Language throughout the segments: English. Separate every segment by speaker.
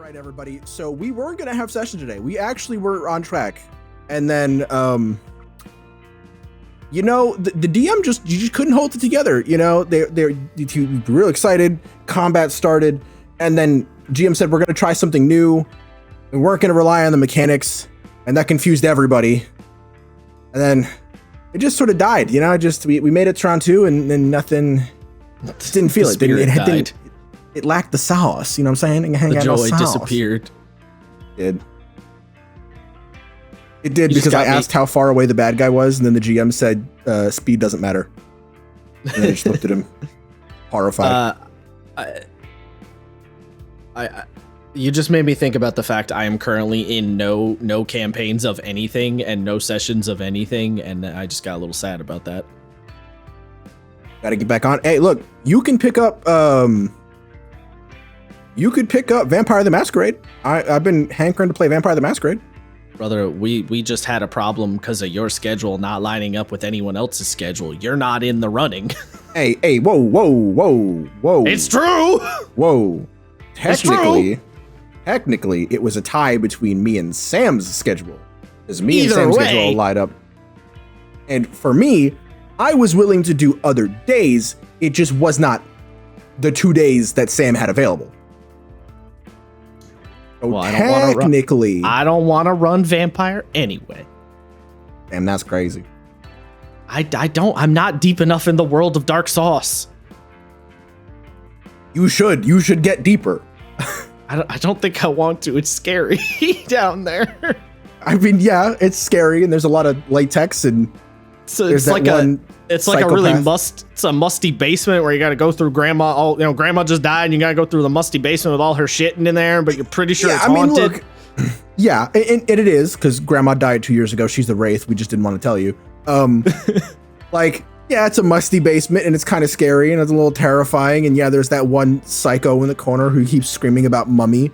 Speaker 1: right, everybody. So we were gonna have session today. We actually were on track, and then you know, the DM just couldn't hold it together. You know, they're real excited. Combat started, and then GM said we're gonna try something new. We weren't gonna rely on the mechanics, and that confused everybody. And then it just sort of died. You know, we made it to round 2, and then nothing. Just didn't feel it. It lacked the sauce, you know what I'm saying?
Speaker 2: The joy disappeared.
Speaker 1: It did because I asked how far away the bad guy was, and then the GM said, speed doesn't matter. And then I just looked at him, horrified.
Speaker 2: You just made me think about the fact I am currently in no campaigns of anything and no sessions of anything, and I just got a little sad about that.
Speaker 1: Gotta get back on. Hey, look, you can pick up Vampire the Masquerade. I've been hankering to play Vampire the Masquerade.
Speaker 2: Brother, we just had a problem because of your schedule not lining up with anyone else's schedule. You're not in the running.
Speaker 1: Hey, whoa.
Speaker 2: It's true.
Speaker 1: Whoa. Technically, it was a tie between me and Sam's schedule. Because me and Sam's schedule lied up. And for me, I was willing to do other days. It just was not the 2 days that Sam had available. So well, technically,
Speaker 2: I don't want to run Vampire anyway.
Speaker 1: Damn, that's crazy.
Speaker 2: I'm not deep enough in the world of Dark Sauce.
Speaker 1: You should get deeper.
Speaker 2: I don't think I want to. It's scary down there.
Speaker 1: I mean, yeah, it's scary, and there's a lot of latex, and
Speaker 2: so it's like a really musty basement where you got to go through grandma. Grandma just died, and you got to go through the musty basement with all her shit in there, but you're pretty sure it's haunted. Look,
Speaker 1: yeah, and it is because grandma died 2 years ago. She's the wraith. We just didn't want to tell you. Yeah, it's a musty basement, and it's kind of scary, and it's a little terrifying. And yeah, there's that one psycho in the corner who keeps screaming about Mummy,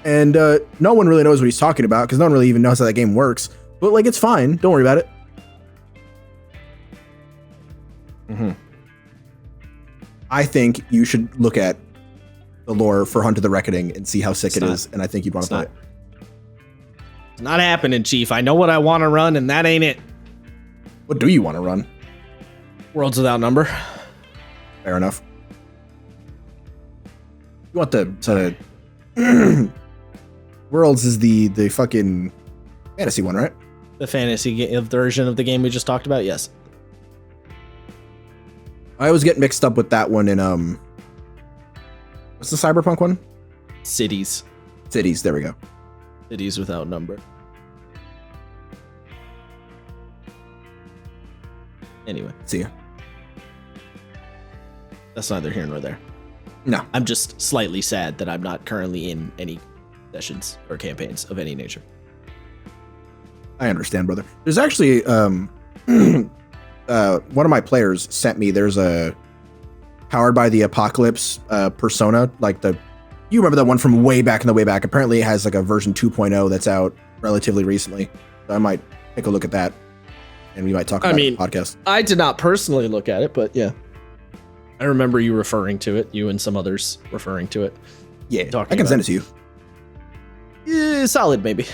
Speaker 1: and no one really knows what he's talking about because no one really even knows how that game works. But like, it's fine. Don't worry about it. Mm-hmm. I think you should look at the lore for Hunt of the Reckoning and see how sick it is, and I think you'd want to play it.
Speaker 2: It's not happening, Chief. I know what I want to run, and that ain't it.
Speaker 1: What do you want to run?
Speaker 2: Worlds Without Number.
Speaker 1: Fair enough. You want the Worlds is the fucking fantasy one, right?
Speaker 2: The fantasy version of the game we just talked about, yes.
Speaker 1: I always get mixed up with that one in what's the cyberpunk one?
Speaker 2: Cities,
Speaker 1: there we go.
Speaker 2: Cities Without Number. Anyway.
Speaker 1: See ya.
Speaker 2: That's neither here nor there.
Speaker 1: No.
Speaker 2: I'm just slightly sad that I'm not currently in any sessions or campaigns of any nature.
Speaker 1: I understand, brother. There's actually one of my players sent me, there's a Powered by the Apocalypse persona, like you remember that one from way back in the way back. Apparently it has like a version 2.0 that's out relatively recently. So I might take a look at that, and we might talk about it on the podcast.
Speaker 2: I did not personally look at it, but yeah. I remember you referring to it, you and some others referring to it.
Speaker 1: Yeah, I can send it to you.
Speaker 2: Yeah, solid maybe.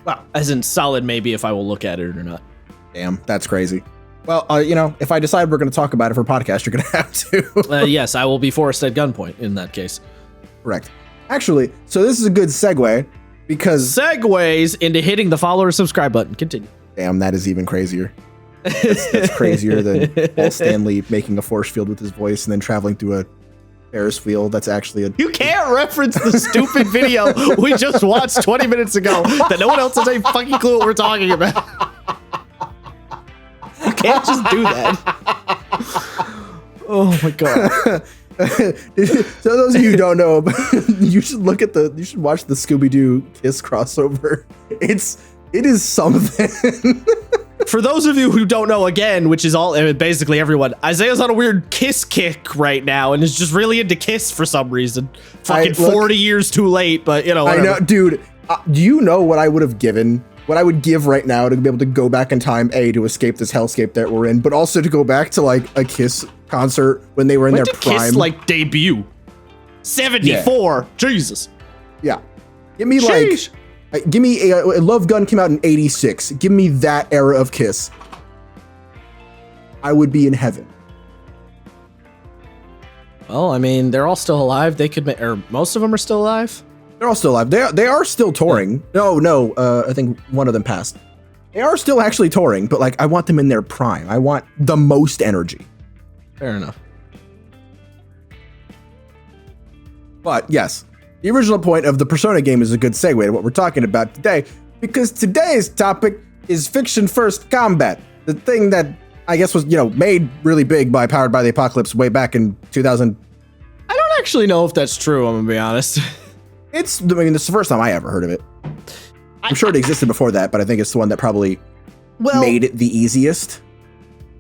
Speaker 2: Wow, as in solid maybe if I will look at it or not.
Speaker 1: Damn, that's crazy. Well, if I decide we're going to talk about it for a podcast, you're going to have to.
Speaker 2: Yes, I will be forced at gunpoint in that case.
Speaker 1: Correct. Actually, so this is a good segue because...
Speaker 2: Segues into hitting the follow or subscribe button. Continue.
Speaker 1: Damn, that is even crazier. That's crazier than Paul Stanley making a force field with his voice and then traveling through a Ferris wheel. That's actually a...
Speaker 2: You can't reference the stupid video we just watched 20 minutes ago that no one else has any fucking clue what we're talking about. You can't just do that. Oh my god.
Speaker 1: So those of you who don't know, you should watch the Scooby-Doo Kiss crossover. It is something.
Speaker 2: For those of you who don't know, again, which is basically everyone, Isaiah's on a weird Kiss kick right now and is just really into Kiss for some reason. Fucking 40 years too late, but whatever.
Speaker 1: I know, dude. Do you know what I would have given? What I would give right now to be able to go back in time, to escape this hellscape that we're in, but also to go back to like a Kiss concert when they were in their prime.
Speaker 2: Kiss debut? 74. Jesus.
Speaker 1: Yeah. Give me
Speaker 2: Sheesh.
Speaker 1: give me a Love Gun came out in 86. Give me that era of Kiss. I would be in heaven.
Speaker 2: Well, I mean, they're all still alive. They could, or most of them are still alive.
Speaker 1: They're all still alive. They are still touring. No. I think one of them passed. They are still actually touring, but like I want them in their prime. I want the most energy.
Speaker 2: Fair enough.
Speaker 1: But yes, the original point of the Persona game is a good segue to what we're talking about today, because today's topic is fiction first combat. The thing that I guess was, made really big by Powered by the Apocalypse way back in 2000.
Speaker 2: I don't actually know if that's true, I'm gonna be honest.
Speaker 1: It's the first time I ever heard of it. I'm sure it existed before that, but I think it's the one that probably made it the easiest.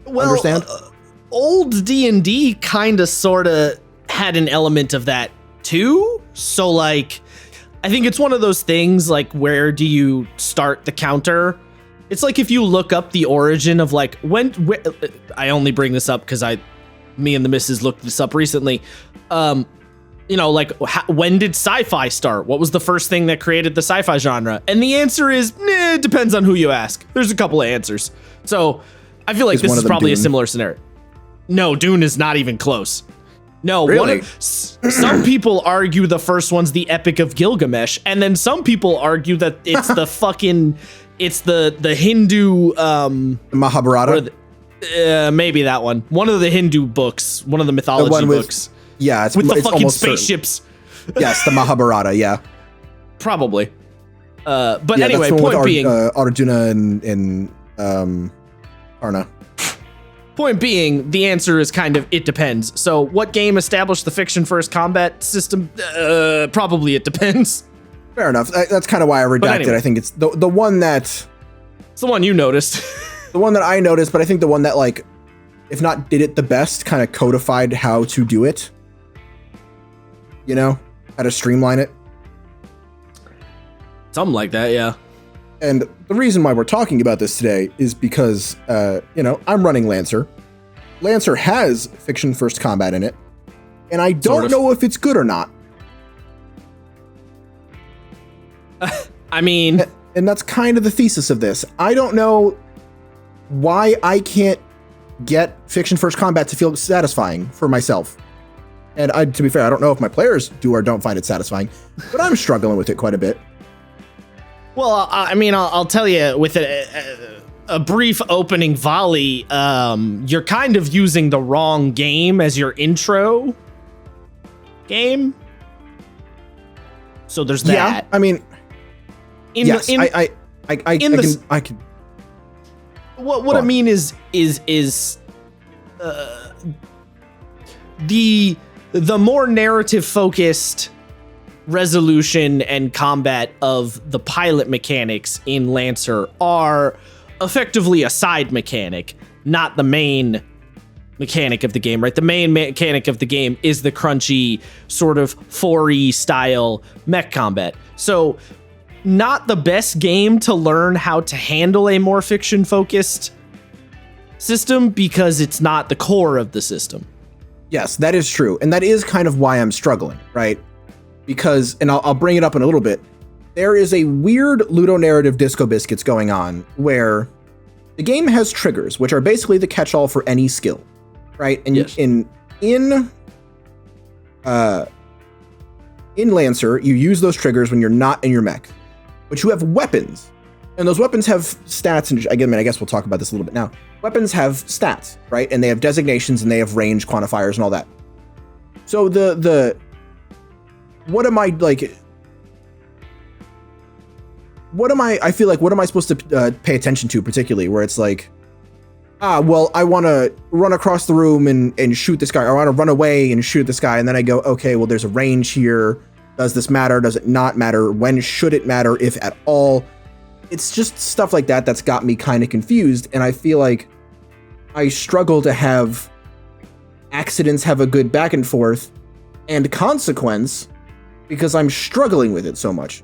Speaker 1: Understand?
Speaker 2: Old D&D kind of sort of had an element of that too. So like, I think it's one of those things like, where do you start the counter? It's like if you look up the origin of like when I only bring this up because me and the missus looked this up recently. When did sci-fi start? What was the first thing that created the sci-fi genre? And the answer is, it depends on who you ask. There's a couple of answers. So I feel like this is probably Dune? A similar scenario. No, Dune is not even close. No,
Speaker 1: really?
Speaker 2: Some people argue the first one's the Epic of Gilgamesh, and then some people argue that it's the fucking, it's the Hindu
Speaker 1: Mahabharata.
Speaker 2: Maybe that one. One of the Hindu books, one of the mythology books.
Speaker 1: Yeah,
Speaker 2: it's with the fucking spaceships.
Speaker 1: Yes, the Mahabharata. Yeah,
Speaker 2: probably. But anyway, point being,
Speaker 1: Arjuna and Arna.
Speaker 2: Point being, the answer is kind of it depends. So, what game established the fiction first combat system? Probably it depends.
Speaker 1: Fair enough. That's kind of why I redacted. Anyway, I think it's the one that.
Speaker 2: It's the one you noticed.
Speaker 1: The one that I noticed, but I think the one that, like, if not did it the best, kind of codified how to do it. How to streamline it.
Speaker 2: Something like that, yeah.
Speaker 1: And the reason why we're talking about this today is because, I'm running Lancer. Lancer has fiction first combat in it, and I don't know if it's good or not.
Speaker 2: I mean...
Speaker 1: And that's kind of the thesis of this. I don't know why I can't get fiction first combat to feel satisfying for myself. And to be fair, I don't know if my players do or don't find it satisfying, but I'm struggling with it quite a bit.
Speaker 2: Well, I mean, I'll tell you with a brief opening volley, you're kind of using the wrong game as your intro game. So there's that.
Speaker 1: Yeah, I mean, I can.
Speaker 2: What I mean is the more narrative focused resolution and combat of the pilot mechanics in Lancer are effectively a side mechanic, not the main mechanic of the game, right? The main mechanic of the game is the crunchy sort of 4E style mech combat. So not the best game to learn how to handle a more fiction focused system because it's not the core of the system.
Speaker 1: Yes, that is true. And that is kind of why I'm struggling, right? Because, and I'll bring it up in a little bit, there is a weird ludonarrative disco biscuits going on where the game has triggers, which are basically the catch-all for any skill, right? And
Speaker 2: yes.
Speaker 1: in Lancer, you use those triggers when you're not in your mech, but you have weapons. And those weapons have stats, and again, I guess we'll talk about this a little bit now. Weapons have stats, right? And they have designations, and they have range quantifiers and all that. So what am I supposed to pay attention to particularly, where it's like, I want to run across the room and shoot this guy, or I want to run away and shoot this guy, and then I go, okay, well, there's a range here. Does this matter? Does it not matter? When should it matter, if at all? It's just stuff like that that's got me kind of confused, and I feel like I struggle to have accidents have a good back and forth and consequence because I'm struggling with it so much,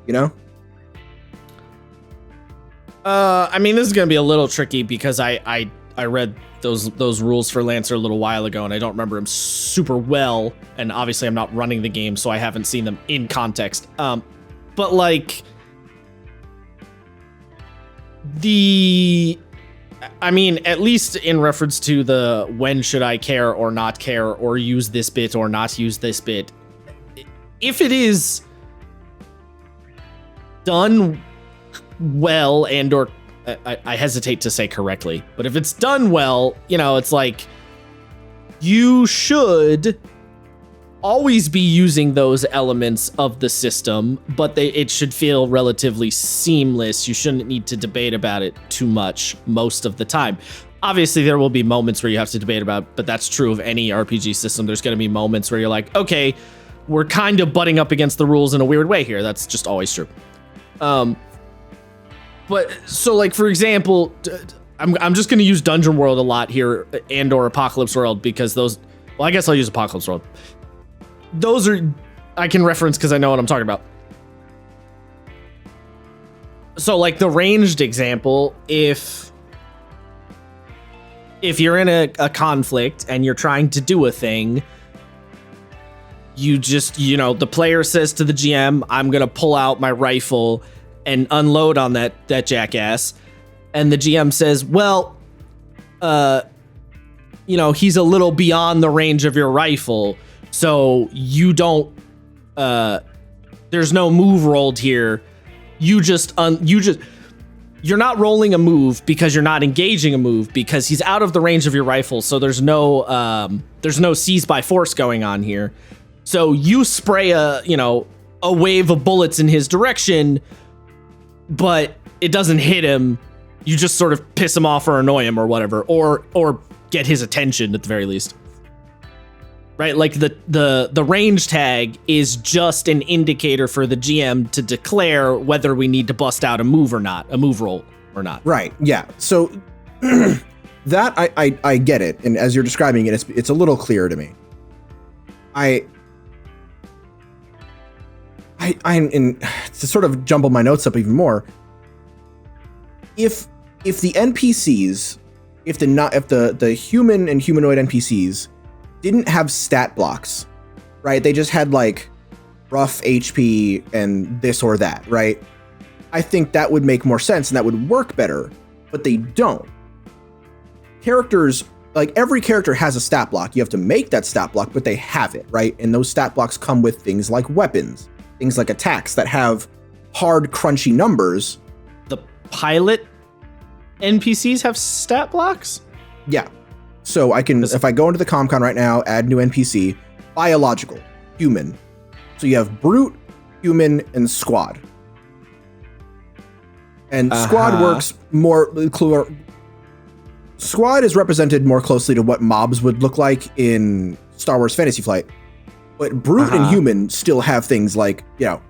Speaker 1: I
Speaker 2: mean, this is going to be a little tricky because I I read those rules for Lancer a little while ago, and I don't remember them super well. And obviously, I'm not running the game, so I haven't seen them in context. But like at least in reference to the when should I care or not care or use this bit or not use this bit, if it is done well and or I hesitate to say correctly, but if it's done well, it's like you should always be using those elements of the system, but it should feel relatively seamless. You shouldn't need to debate about it too much most of the time. Obviously, there will be moments where you have to debate about, but that's true of any RPG system. There's going to be moments where you're like, okay, we're kind of butting up against the rules in a weird way here. That's just always true. But so like, for example, I'm just going to use Dungeon World a lot here and or Apocalypse World because those, well, I guess I'll use Apocalypse World. Those are, I can reference because I know what I'm talking about. So like the ranged example, if you're in a conflict and you're trying to do a thing, you just, the player says to the GM, I'm going to pull out my rifle and unload on that jackass. And the GM says, well, he's a little beyond the range of your rifle. So you don't, there's no move rolled here. You're not rolling a move because you're not engaging a move because he's out of the range of your rifle. So there's no seize by force going on here. So you spray a wave of bullets in his direction, but it doesn't hit him. You just sort of piss him off or annoy him or whatever, or get his attention at the very least. Right? Like the range tag is just an indicator for the GM to declare whether we need to bust out a move or not, a move roll or not.
Speaker 1: Right. Yeah. So that I get it. And as you're describing it, it's a little clearer to me. To sort of jumble my notes up even more, if the NPCs, if the human and humanoid NPCs didn't have stat blocks, right? They just had like rough HP and this or that, right? I think that would make more sense and that would work better, but they don't. Characters, like every character has a stat block. You have to make that stat block, but they have it, right? And those stat blocks come with things like weapons, things like attacks that have hard, crunchy numbers.
Speaker 2: The pilot NPCs have stat blocks?
Speaker 1: Yeah. So I can, if I go into the ComCon right now, add new NPC, biological, human. So you have brute, human, and squad. And squad works more, squad is represented more closely to what mobs would look like in Star Wars Fantasy Flight. But brute and human still have things like, the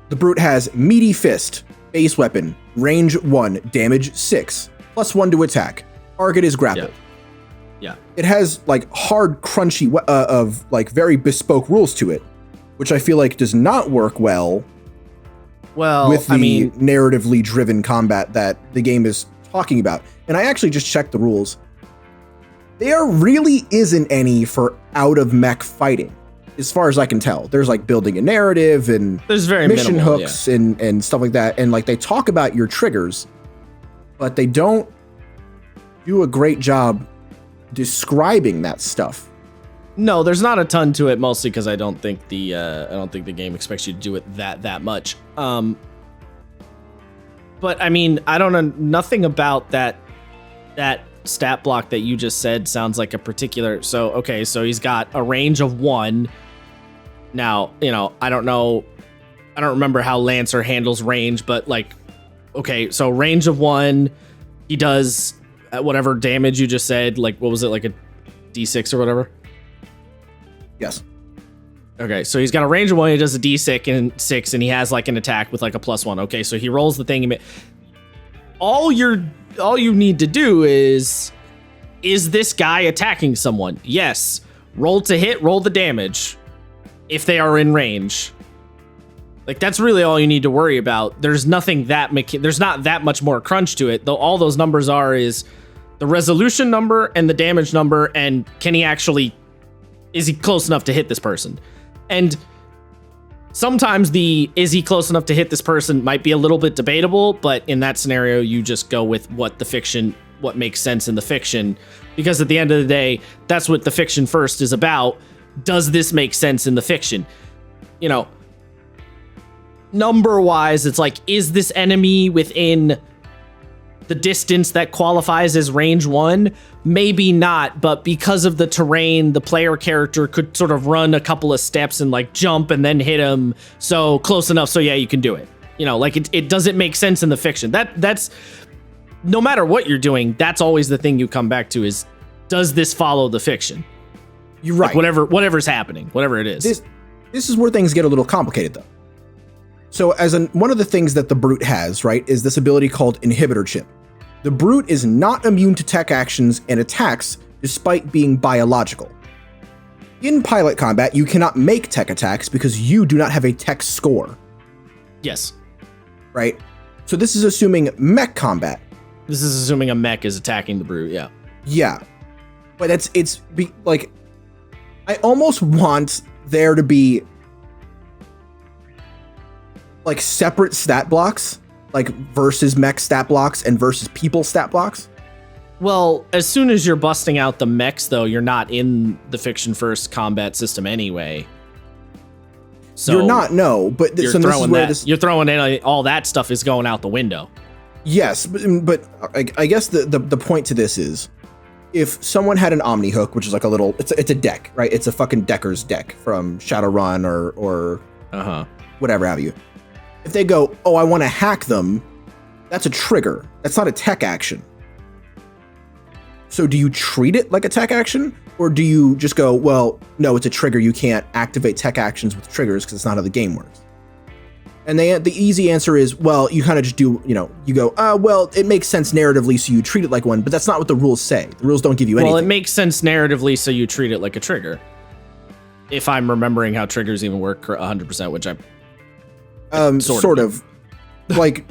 Speaker 1: brute has meaty fist, base weapon, range 1, damage 6, +1 to attack. Target is grappled.
Speaker 2: Yeah.
Speaker 1: It has like hard, crunchy of like very bespoke rules to it, which I feel like does not work well with the narratively driven combat that the game is talking about. And I actually just checked the rules. There really isn't any for out of mech fighting, as far as I can tell. There's like building a narrative and
Speaker 2: there's very
Speaker 1: mission
Speaker 2: minimal,
Speaker 1: hooks and stuff like that. And like they talk about your triggers, but they don't do a great job describing that stuff.
Speaker 2: No, there's not a ton to it, mostly because I don't think the game expects you to do it that much. But I mean, I don't know, nothing about that stat block that you just said sounds like a particular. So okay, so he's got a range of 1. Now, I don't remember how Lancer handles range, but like, okay, so range of 1, he does whatever damage you just said, like what was it, like a D6 or whatever?
Speaker 1: Yes.
Speaker 2: Okay, so he's got a range of 1, he does a D6 and he has like an attack with like a +1. Okay, so he rolls the thing. All you need to do is this guy attacking someone? Yes. Roll to hit, roll the damage if they are in range. Like that's really all you need to worry about. There's nothing there's not that much more crunch to it. Though all those numbers are is the resolution number and the damage number, and is he close enough to hit this person? And sometimes is he close enough to hit this person might be a little bit debatable, but in that scenario, you just go with what makes sense in the fiction, because at the end of the day, that's what the fiction first is about. Does this make sense in the fiction? You know, number wise, it's like, is this enemy within the distance that qualifies as range 1? Maybe not, but because of the terrain, the player character could sort of run a couple of steps and like jump and then hit him. So close enough. So yeah, you can do it. You know, like it doesn't make sense in the fiction. That's no matter what you're doing, that's always the thing you come back to is, does this follow the fiction?
Speaker 1: You're right.
Speaker 2: Like whatever's happening, whatever it is.
Speaker 1: This is where things get a little complicated though. So one of the things that the Brute has, right, is this ability called Inhibitor Chip. The Brute is not immune to tech actions and attacks despite being biological. In pilot combat, you cannot make tech attacks because you do not have a tech score.
Speaker 2: Yes.
Speaker 1: Right? So this is assuming mech combat.
Speaker 2: This is assuming a mech is attacking the Brute, yeah.
Speaker 1: Yeah. But I almost want there to be like separate stat blocks, like versus mech stat blocks and versus people stat blocks.
Speaker 2: Well, as soon as you're busting out the mechs, though, you're not in the fiction first combat system anyway. So
Speaker 1: you're not, no, but
Speaker 2: you're throwing in all that stuff is going out the window.
Speaker 1: Yes, but I guess the point to this is, if someone had an Omni Hook, which is like it's a deck, right? It's a fucking Decker's deck from Shadowrun or whatever have you. If they go, oh, I want to hack them, that's a trigger. That's not a tech action. So do you treat it like a tech action? Or do you just go, well, no, it's a trigger. You can't activate tech actions with triggers because it's not how the game works. And the easy answer is, well, you kind of just do, you go, well, it makes sense narratively, so you treat it like one, but that's not what the rules say. The rules don't give you anything.
Speaker 2: Well, it makes sense narratively, so you treat it like a trigger. If I'm remembering how triggers even work 100%, which I
Speaker 1: sort of. Like,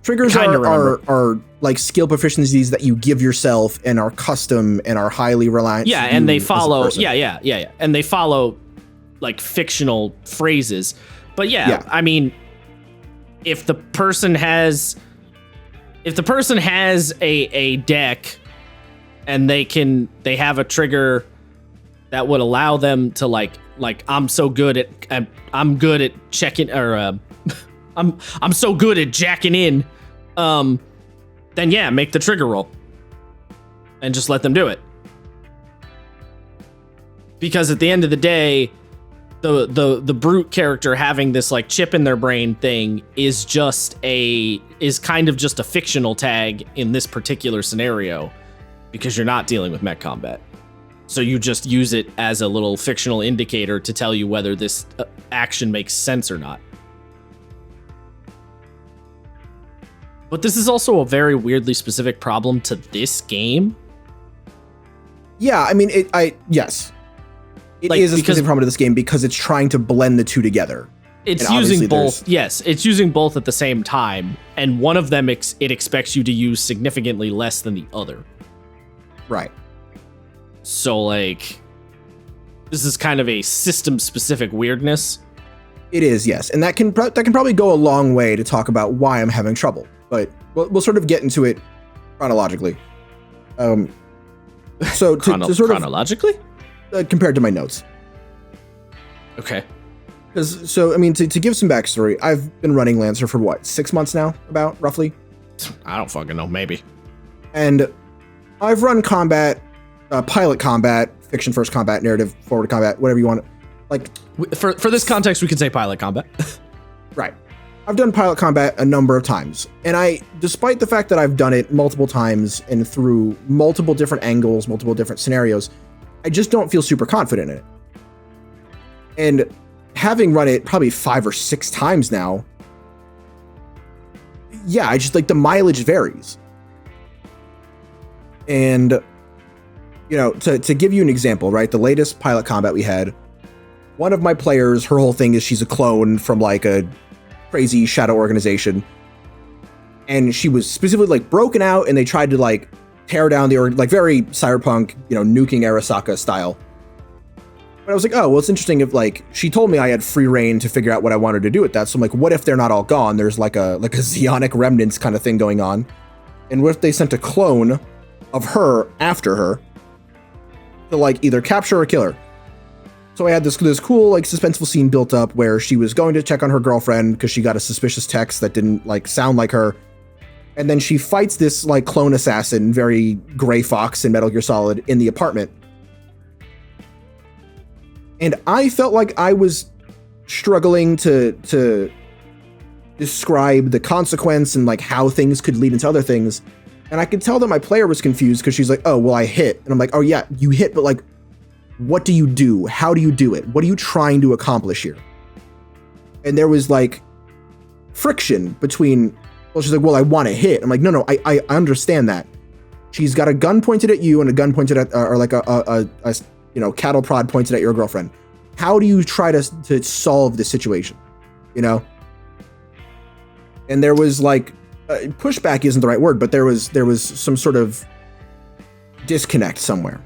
Speaker 1: triggers are like skill proficiencies that you give yourself and are custom and are highly reliant.
Speaker 2: Yeah, and they follow. Yeah. And they follow like fictional phrases. But yeah, I mean, if the person has a deck and they have a trigger that would allow them to like I'm good at checking, or I'm so good at jacking in, then yeah, make the trigger roll and just let them do it. Because at the end of the day, the Brute character having this like chip in their brain thing is kind of just a fictional tag in this particular scenario, because you're not dealing with mech combat. So you just use it as a little fictional indicator to tell you whether this action makes sense or not. But this is also a very weirdly specific problem to this game.
Speaker 1: Yeah, I mean, yes. It is a specific problem to this game because it's trying to blend the two together.
Speaker 2: It's using both. Yes, it's using both at the same time, and one of them it expects you to use significantly less than the other.
Speaker 1: Right.
Speaker 2: So like, this is kind of a system-specific weirdness.
Speaker 1: It is, yes, and that can probably go a long way to talk about why I'm having trouble. But we'll sort of get into it chronologically. So to sort
Speaker 2: chronologically?
Speaker 1: Compared to my notes.
Speaker 2: Okay.
Speaker 1: So I mean, to give some backstory, I've been running Lancer for what, 6 months now, about roughly.
Speaker 2: I don't fucking know, maybe.
Speaker 1: And I've run combat, pilot combat, fiction first combat, narrative forward combat, whatever you want. Like
Speaker 2: for this context, we could say pilot combat.
Speaker 1: Right. I've done pilot combat a number of times, and despite the fact that I've done it multiple times and through multiple different angles, multiple different scenarios, I just don't feel super confident in it. And having run it probably 5 or 6 times now, yeah, I just like the mileage varies. And, to give you an example, right? The latest pilot combat we had, one of my players, her whole thing is she's a clone from like a crazy shadow organization. And she was specifically like broken out, and they tried to like tear down like very cyberpunk, nuking Arasaka style. But I was like, oh, well, it's interesting if like she told me I had free reign to figure out what I wanted to do with that. So I'm like, what if they're not all gone? There's like a Zeonic remnants kind of thing going on. And what if they sent a clone of her after her to like either capture or kill her? So I had this cool like suspenseful scene built up where she was going to check on her girlfriend because she got a suspicious text that didn't like sound like her. And then she fights this like clone assassin, very Gray Fox in Metal Gear Solid, in the apartment. And I felt like I was struggling to describe the consequence and like how things could lead into other things. And I could tell that my player was confused because she's like, oh, well, I hit. And I'm like, oh yeah, you hit, but like, what do you do? How do you do it? What are you trying to accomplish here? And there was like friction between, well, she's like, well, I want to hit. I'm like, no, I understand that. She's got a gun pointed at you and a gun pointed at, or like a cattle prod pointed at your girlfriend. How do you try to solve this situation? And there was like, pushback isn't the right word, but there was some sort of disconnect somewhere.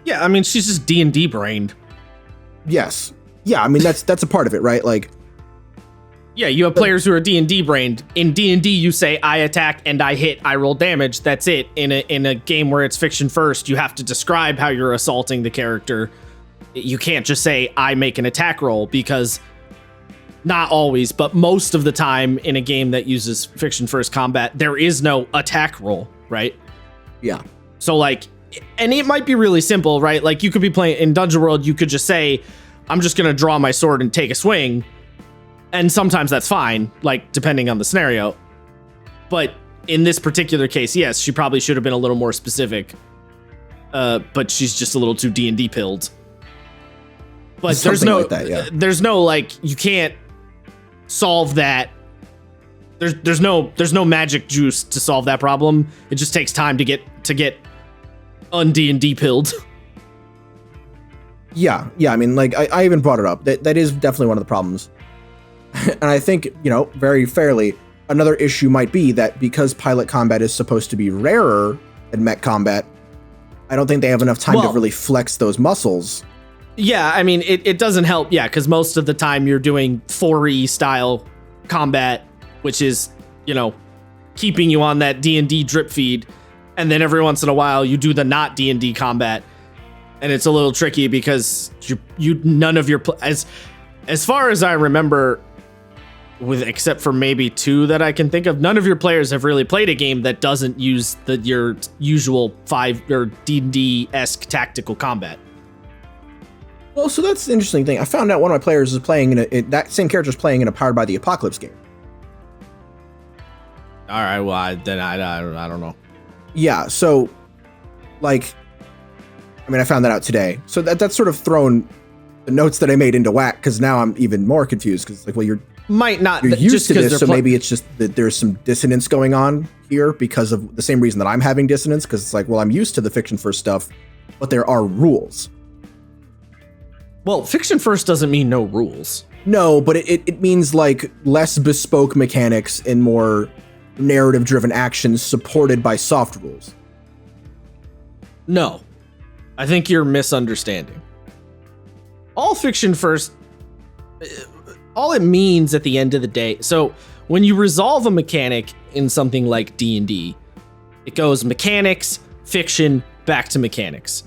Speaker 2: Yeah, I mean, she's just D&D brained.
Speaker 1: Yes. Yeah, I mean, that's a part of it, right? Like,
Speaker 2: yeah, you have players who are D&D brained. In D&D, you say, I attack and I hit, I roll damage. That's it. In a game where it's fiction first, you have to describe how you're assaulting the character. You can't just say, I make an attack roll, because not always, but most of the time in a game that uses fiction first combat, there is no attack roll, right?
Speaker 1: Yeah.
Speaker 2: So like, and it might be really simple, right? Like you could be playing in Dungeon World, you could just say, I'm just going to draw my sword and take a swing. And sometimes that's fine, like depending on the scenario. But in this particular case, yes, she probably should have been a little more specific. But she's just a little too D&D pilled. But there's no,
Speaker 1: like that, yeah.
Speaker 2: There's no like, you can't solve that. There's no magic juice to solve that problem. It just takes time to get un-D&D pilled.
Speaker 1: Yeah. I mean, like I even brought it up. That is definitely one of the problems. And I think, very fairly, another issue might be that because pilot combat is supposed to be rarer than mech combat, I don't think they have enough time to really flex those muscles.
Speaker 2: Yeah, I mean, it doesn't help, yeah, because most of the time you're doing 4E style combat, which is, keeping you on that D&D drip feed, and then every once in a while you do the not D&D combat, and it's a little tricky because none of your as far as I remember, except for maybe 2 that I can think of, none of your players have really played a game that doesn't use your usual 5 or D&D-esque tactical combat.
Speaker 1: Well, so that's the interesting thing. I found out one of my players is playing that same character is playing in a Powered by the Apocalypse game.
Speaker 2: All right, well, I don't know.
Speaker 1: Yeah, so, like, I mean, I found that out today. So that's sort of thrown the notes that I made into whack, because now I'm even more confused, because, like, well, you're used
Speaker 2: just
Speaker 1: to this, so maybe it's just that there's some dissonance going on here because of the same reason that I'm having dissonance, because it's like, well, I'm used to the fiction first stuff, but there are rules.
Speaker 2: Well, fiction first doesn't mean no rules.
Speaker 1: No, but it means like less bespoke mechanics and more narrative driven actions supported by soft rules.
Speaker 2: No, I think you're misunderstanding. All fiction first, all it means at the end of the day. So when you resolve a mechanic in something like D&D, it goes mechanics, fiction, back to mechanics.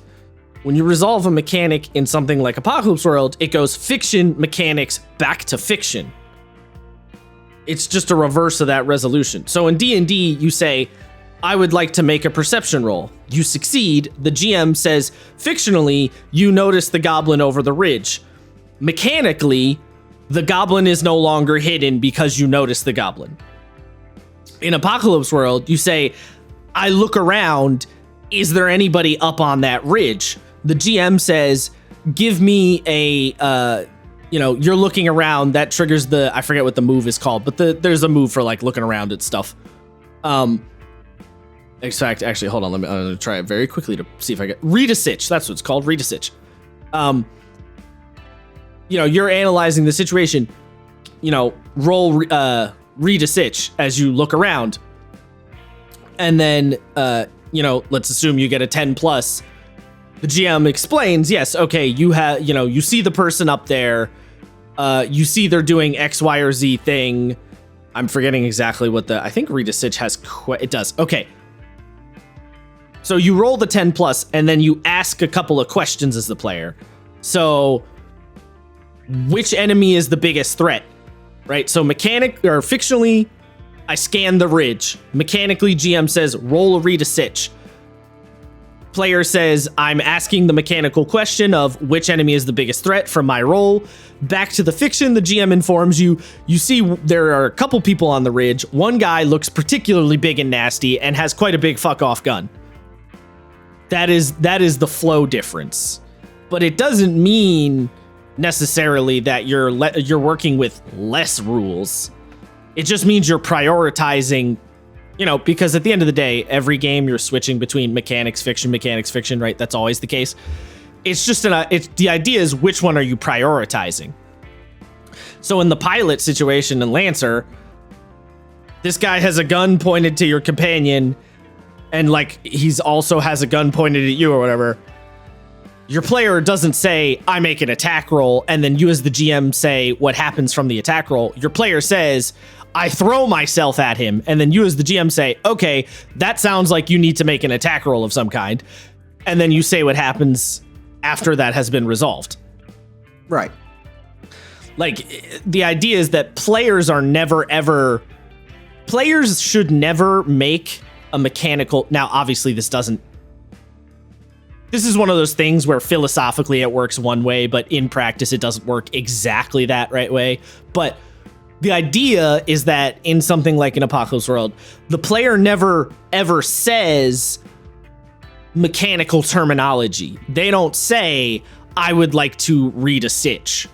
Speaker 2: When you resolve a mechanic in something like Apocalypse World, it goes fiction, mechanics, back to fiction. It's just a reverse of that resolution. So in D&D, you say, I would like to make a perception roll. You succeed. The GM says, fictionally, you notice the goblin over the ridge. Mechanically, the goblin is no longer hidden because you notice the goblin. In Apocalypse World, you say, I look around. Is there anybody up on that ridge? The GM says, give me a, you're looking around. That triggers I forget what the move is called, but there's a move for like looking around at stuff. In fact, actually, hold on. I'm going to try it very quickly to see if I get read a sitch. That's what it's called. Read a sitch. You're analyzing the situation, roll, read a sitch as you look around. And then, let's assume you get a 10 plus. The GM explains, yes, okay, you see the person up there. You see they're doing X, Y, or Z thing. I'm forgetting exactly what I think Read a Sitch has, it does. Okay. So you roll the 10 plus, and then you ask a couple of questions as the player. So, which enemy is the biggest threat? Right? So fictionally, I scan the ridge. Mechanically, GM says, roll a Read a Sitch. Player says, I'm asking the mechanical question of which enemy is the biggest threat from my roll. Back to the fiction, the GM informs you see there are a couple people on the ridge. One guy looks particularly big and nasty and has quite a big fuck off gun. That is the flow difference. But it doesn't mean necessarily that you're working with less rules. It just means you're prioritizing, because at the end of the day, every game you're switching between mechanics, fiction, right? That's always the case. It's just the idea is which one are you prioritizing? So in the pilot situation in Lancer, this guy has a gun pointed to your companion, and he's also has a gun pointed at you or whatever. Your player doesn't say, I make an attack roll, and then you as the GM say what happens from the attack roll. Your player says, I throw myself at him, and then you as the GM say, okay, that sounds like you need to make an attack roll of some kind. And then you say what happens after that has been resolved.
Speaker 1: Right.
Speaker 2: The idea is that players should never make a mechanical. Now, obviously, this is one of those things where philosophically it works one way, but in practice it doesn't work exactly that right way. But the idea is that in something like an Apocalypse World, the player never ever says mechanical terminology. They don't say, I would like to read a sitch.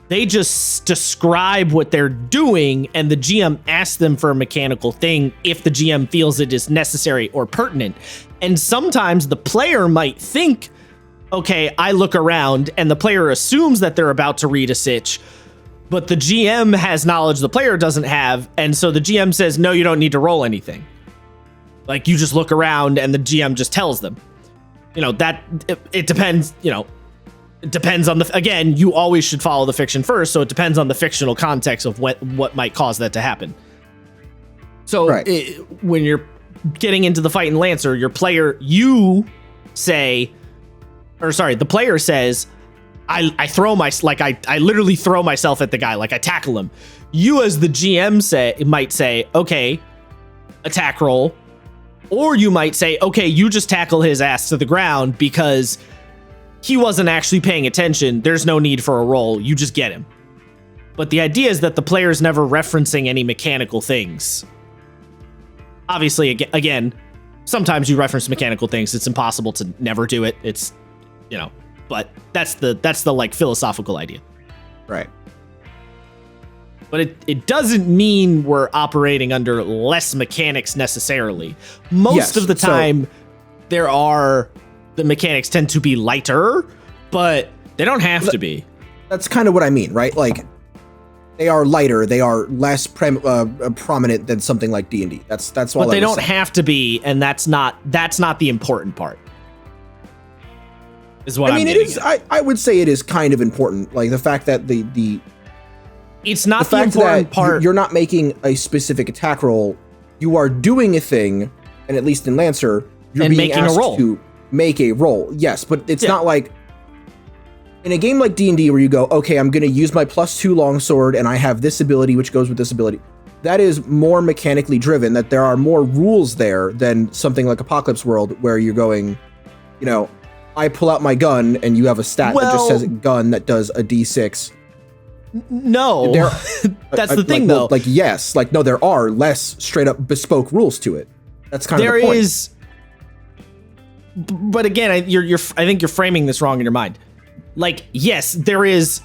Speaker 2: They just describe what they're doing, and the GM asks them for a mechanical thing if the GM feels it is necessary or pertinent. And sometimes the player might think, okay, I look around, and the player assumes that they're about to read a sitch, but the GM has knowledge the player doesn't have, and so the GM says, no, you don't need to roll anything. You just look around, and the GM just tells them. It depends, it depends on again, you always should follow the fiction first, so it depends on the fictional context of what might cause that to happen. So right. When you're getting into the fight in Lancer, the player says, I literally throw myself at the guy, I tackle him. You as the GM might say, okay, attack roll. Or you might say, okay, you just tackle his ass to the ground because he wasn't actually paying attention. There's no need for a roll. You just get him. But the idea is that the player's never referencing any mechanical things. Obviously, again, sometimes you reference mechanical things. It's impossible to never do it. It's, but that's the philosophical idea.
Speaker 1: Right.
Speaker 2: But it doesn't mean we're operating under less mechanics necessarily. Most of the time, the mechanics tend to be lighter, but they don't have to be.
Speaker 1: That's kind of what I mean, right? They are lighter, they are less prominent than something like D&D. That's all.
Speaker 2: But they don't have to be, and that's not the important part. Is what I mean.
Speaker 1: It is. I would say it is kind of important, the fact that the
Speaker 2: it's not the important part.
Speaker 1: You're not making a specific attack roll. You are doing a thing, and at least in Lancer, you're being
Speaker 2: making
Speaker 1: asked
Speaker 2: a roll.
Speaker 1: To make a roll. Yes, but it's not like in a game like D&D where you go, okay, I'm going to use my +2 longsword, and I have this ability which goes with this ability. That is more mechanically driven. That there are more rules there than something like Apocalypse World, where you're going, I pull out my gun, and you have a stat that just says gun that does a D6.
Speaker 2: No, that's the thing, though.
Speaker 1: Yes, no, there are less straight up bespoke rules to it. That's kind of the point. There is,
Speaker 2: but again, I think you're framing this wrong in your mind. Yes, there is.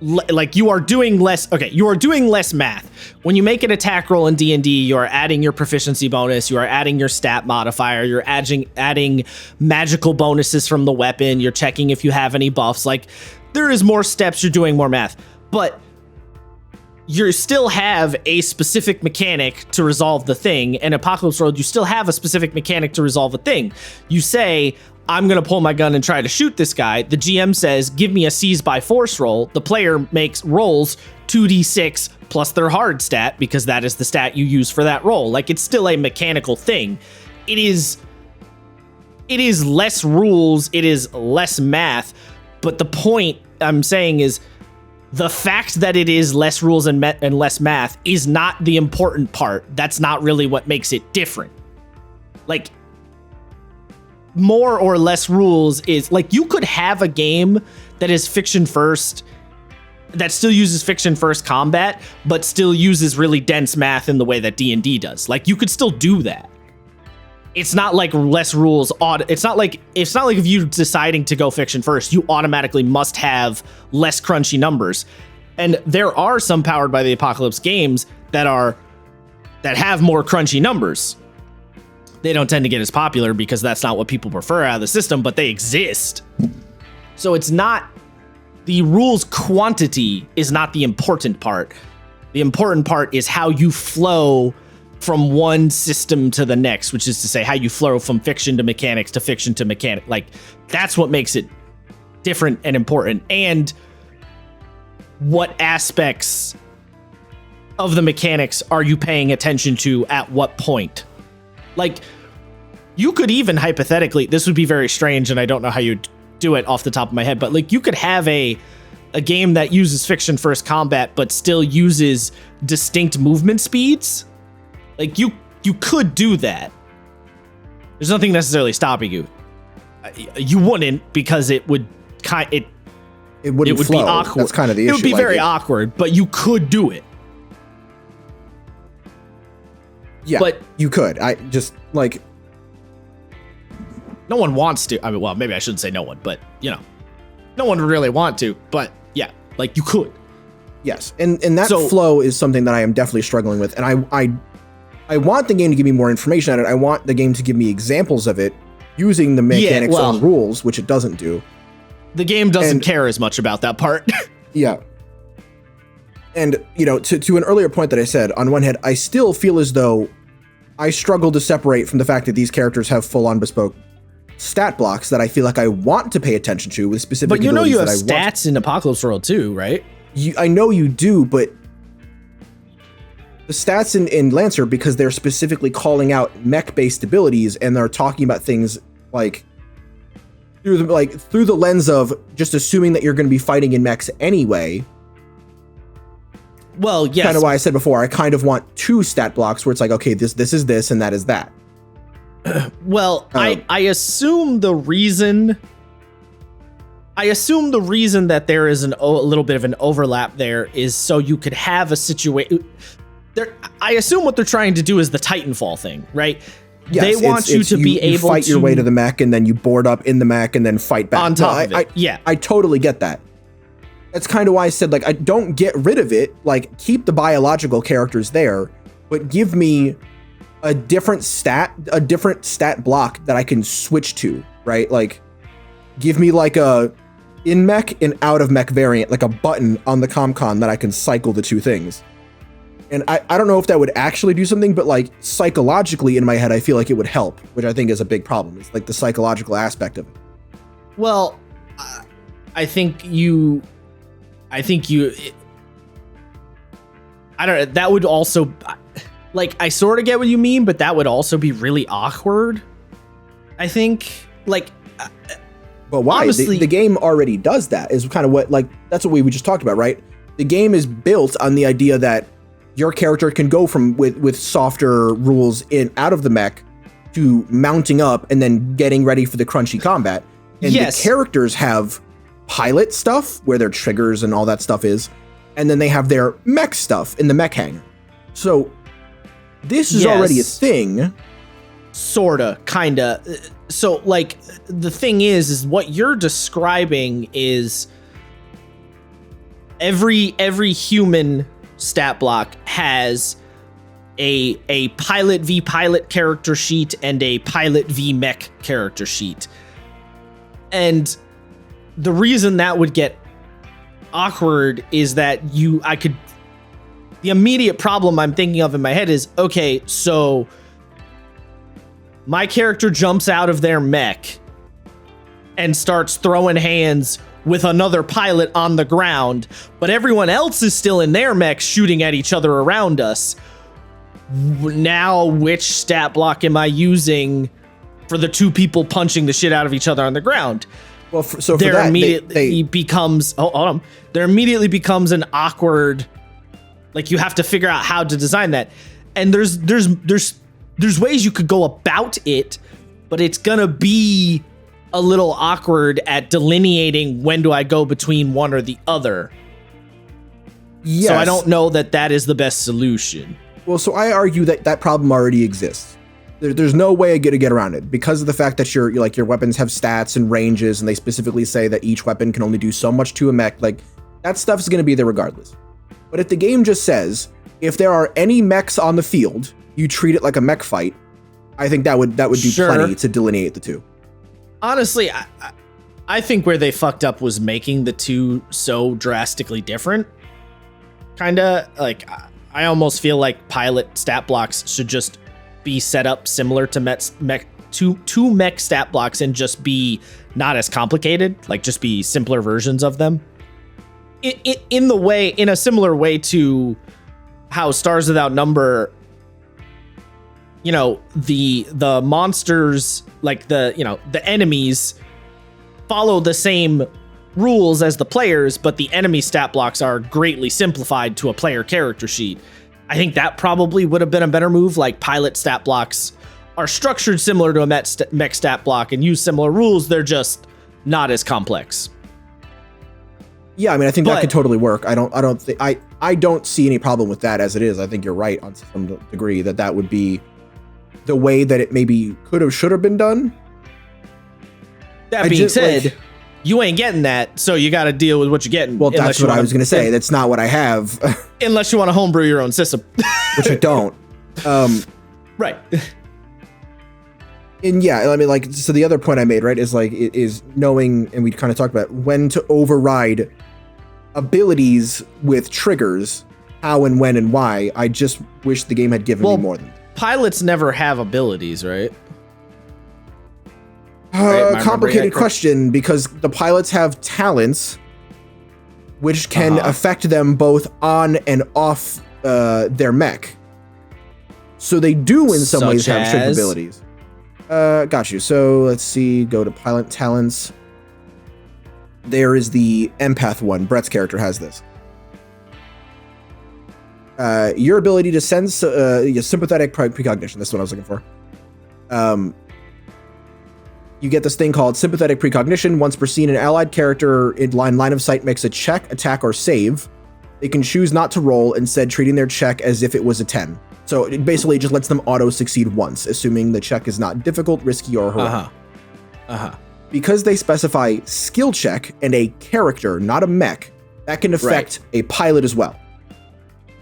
Speaker 2: You are doing less. Okay, you are doing less math when you make an attack roll in D&D. You are adding your proficiency bonus. You are adding your stat modifier. You're adding magical bonuses from the weapon. You're checking if you have any buffs. There is more steps. You're doing more math. But you still have a specific mechanic to resolve the thing. In Apocalypse World, you still have a specific mechanic to resolve a thing. You say, I'm going to pull my gun and try to shoot this guy. The GM says, give me a seize by force roll. The player rolls 2d6 plus their hard stat, because that is the stat you use for that roll. Like, it's still a mechanical thing. It is less rules. It is less math. But the point I'm saying is, the fact that it is less rules and less math is not the important part. That's not really what makes it different. Like, more or less rules is, like, you could have a game that is fiction first, that still uses fiction first combat, but still uses really dense math in the way that D&D does. Like, you could still do that. It's not like less rules. It's not like if you're deciding to go fiction first, you automatically must have less crunchy numbers. And there are some Powered by the Apocalypse games that have more crunchy numbers. They don't tend to get as popular because that's not what people prefer out of the system, but they exist. So it's not, the rules quantity is not the important part. The important part is how you flow from one system to the next, which is to say how you flow from fiction to mechanics to fiction to mechanic. Like, that's what makes it different and important. And what aspects of the mechanics are you paying attention to at what point? Like, you could even hypothetically, this would be very strange and I don't know how you'd do it off the top of my head, but like, you could have a game that uses fiction first combat but still uses distinct movement speeds. Like, you could do that. There's nothing necessarily stopping you. You wouldn't, because it would it would
Speaker 1: flow.
Speaker 2: Be awkward.
Speaker 1: That's kind of the issue.
Speaker 2: It would be very awkward, but you could do it.
Speaker 1: Yeah, but you could. I just, like,
Speaker 2: no one wants to. I mean, well, maybe I shouldn't say no one, but, you know, no one would really want to. But yeah, like, you could.
Speaker 1: Yes, and that flow is something that I am definitely struggling with, and I want the game to give me more information on it. I want the game to give me examples of it using the mechanics and rules, which it doesn't do.
Speaker 2: The game doesn't care as much about that part.
Speaker 1: Yeah. And, you know, to an earlier point that I said, on one hand, I still feel as though I struggle to separate from the fact that these characters have full-on bespoke stat blocks that I feel like I want to pay attention to with specific
Speaker 2: abilities. But you know you have
Speaker 1: stats
Speaker 2: in Apocalypse World too, right?
Speaker 1: I know you do, but the stats in Lancer, because they're specifically calling out mech-based abilities and they're talking about things like through the lens of just assuming that you're going to be fighting in mechs anyway.
Speaker 2: Well, yes.
Speaker 1: Kind of why I said before, I kind of want two stat blocks where it's like, okay, this is this and that is that.
Speaker 2: Well, I assume the reason that there is a little bit of an overlap there is so you could have a situation. I assume what they're trying to do is the Titanfall thing, right? Yes, they want you to be able to
Speaker 1: fight your way to the mech and then you board up in the mech and then fight back.
Speaker 2: On top of it. Yeah.
Speaker 1: I totally get that. That's kind of why I said, like, I don't get rid of it. Like, keep the biological characters there, but give me a different stat block that I can switch to, right? Like, give me like a in mech and out of mech variant, like a button on the ComCon that I can cycle the two things. And I don't know if that would actually do something, but like psychologically in my head, I feel like it would help, which I think is a big problem. It's like the psychological aspect of it.
Speaker 2: Well, I don't know. That would also, like, I sort of get what you mean, but that would also be really awkward. I think, like,
Speaker 1: but why?
Speaker 2: Honestly,
Speaker 1: the game already does that, is kind of what, like, that's what we just talked about, right? The game is built on the idea that your character can go from with softer rules out of the mech to mounting up and then getting ready for the crunchy combat. And the characters have pilot stuff where their triggers and all that stuff is, and then they have their mech stuff in the mech hangar. So this is already a thing.
Speaker 2: Sorta, kinda. So, like, the thing is what you're describing is every human stat block has a pilot v pilot character sheet and a pilot v mech character sheet. And the reason that would get awkward is that the immediate problem I'm thinking of in my head is, okay, so my character jumps out of their mech and starts throwing hands with another pilot on the ground, but everyone else is still in their mech shooting at each other around us. Now, which stat block am I using for the two people punching the shit out of each other on the ground?
Speaker 1: Well, so
Speaker 2: there
Speaker 1: for that,
Speaker 2: immediately becomes there immediately becomes an awkward, like, you have to figure out how to design that, and there's ways you could go about it, but it's gonna be a little awkward at delineating when do I go between one or the other.
Speaker 1: Yes.
Speaker 2: So I don't know that is the best solution.
Speaker 1: Well, so I argue that problem already exists. There's no way to get around it because of the fact that your weapons have stats and ranges, and they specifically say that each weapon can only do so much to a mech. Like, that stuff is going to be there regardless. But if the game just says, if there are any mechs on the field, you treat it like a mech fight, I think that would do plenty to delineate the two.
Speaker 2: Honestly, I think where they fucked up was making the two so drastically different. Kinda, like, I almost feel like pilot stat blocks should just be set up similar to mech stat blocks and just be not as complicated, like just be simpler versions of them. In a similar way to how Stars Without Number, the monsters, like the enemies follow the same rules as the players, but the enemy stat blocks are greatly simplified to a player character sheet. I think that probably would have been a better move. Like, pilot stat blocks are structured similar to a mech stat block and use similar rules. They're just not as complex.
Speaker 1: Yeah, I mean, I think that could totally work. I don't see any problem with that as it is. I think you're right on some degree that would be the way that it maybe should have been done.
Speaker 2: That being said, you ain't getting that, so you got to deal with what you're getting.
Speaker 1: Well, that's what I was going to say. That's not what I have.
Speaker 2: Unless you want to homebrew your own system.
Speaker 1: Which I don't.
Speaker 2: Right.
Speaker 1: And yeah, I mean, like, so the other point I made, right, is knowing, and we kind of talked about when to override abilities with triggers, how and when and why. I just wish the game had given me more than that.
Speaker 2: Pilots never have abilities, right?
Speaker 1: Complicated question, because the pilots have talents which can affect them both on and off their mech. So they do in some ways have trigger abilities. Got you. So let's see, go to pilot talents. There is the empath one. Brett's character has this. Your ability to sense sympathetic precognition. That's what I was looking for. You get this thing called sympathetic precognition. Once per scene, an allied character in line of sight makes a check, attack, or save. They can choose not to roll, instead treating their check as if it was a 10. So it basically just lets them auto-succeed once, assuming the check is not difficult, risky, or heroic. Because they specify skill check and a character, not a mech, that can affect a pilot as well.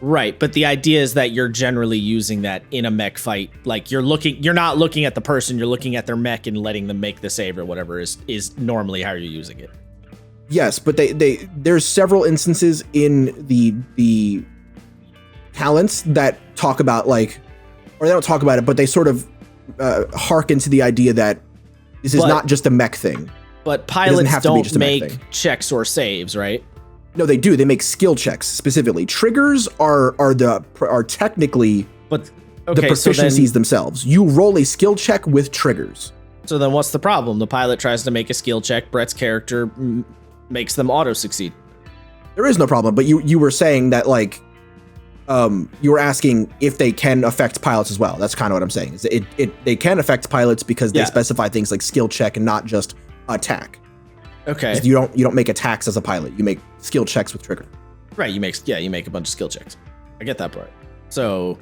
Speaker 2: Right, but the idea is that you're generally using that in a mech fight. Like, you're not looking at the person, you're looking at their mech and letting them make the save or whatever is normally how you're using it.
Speaker 1: Yes, but there's several instances in the talents that talk about, like, or they don't talk about it, but they sort of harken to the idea that this is not just a mech thing.
Speaker 2: But pilots don't make checks or saves, right?
Speaker 1: No, they do. They make skill checks specifically. Triggers are technically the proficiencies themselves. You roll a skill check with triggers.
Speaker 2: So then what's the problem? The pilot tries to make a skill check. Brett's character makes them auto succeed.
Speaker 1: There is no problem, but you were saying that, like, you were asking if they can affect pilots as well. That's kind of what I'm saying. They can affect pilots because they specify things like skill check and not just attack.
Speaker 2: Okay.
Speaker 1: You don't make attacks as a pilot. You make skill checks with trigger.
Speaker 2: Right. You make a bunch of skill checks. I get that part. So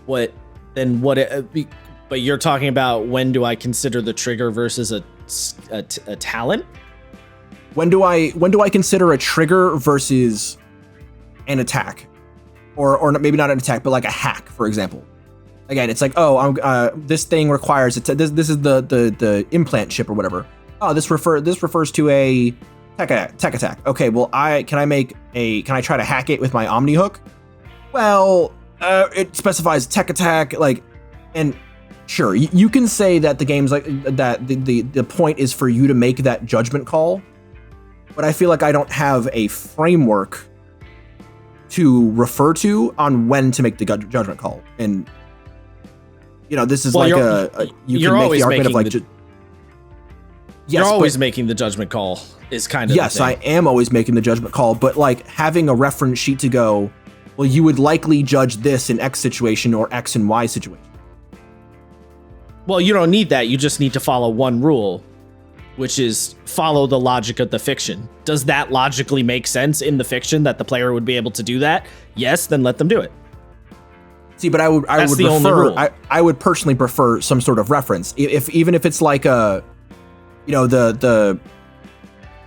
Speaker 2: but you're talking about, when do I consider the trigger versus a talent?
Speaker 1: When do I consider a trigger versus an attack, or maybe not an attack, but like a hack, for example? Again, it's like, this thing requires this is the implant chip or whatever. Oh, this refers to a tech attack. Okay, well, can I try to hack it with my Omni Hook? Well, it specifies tech attack, like, and sure, you can say that the game's like that. The point is for you to make that judgment call, but I feel like I don't have a framework to refer to on when to make the judgment call. And this is you can make the argument of like.
Speaker 2: You're always making the judgment call is kind of
Speaker 1: yes, I am always making the judgment call, but like having a reference sheet to go, well, you would likely judge this in X situation or X and Y situation.
Speaker 2: Well, you don't need that. You just need to follow one rule, which is follow the logic of the fiction. Does that logically make sense in the fiction that the player would be able to do that? Yes, then let them do it.
Speaker 1: See, but I would personally prefer some sort of reference, even if it's like a. The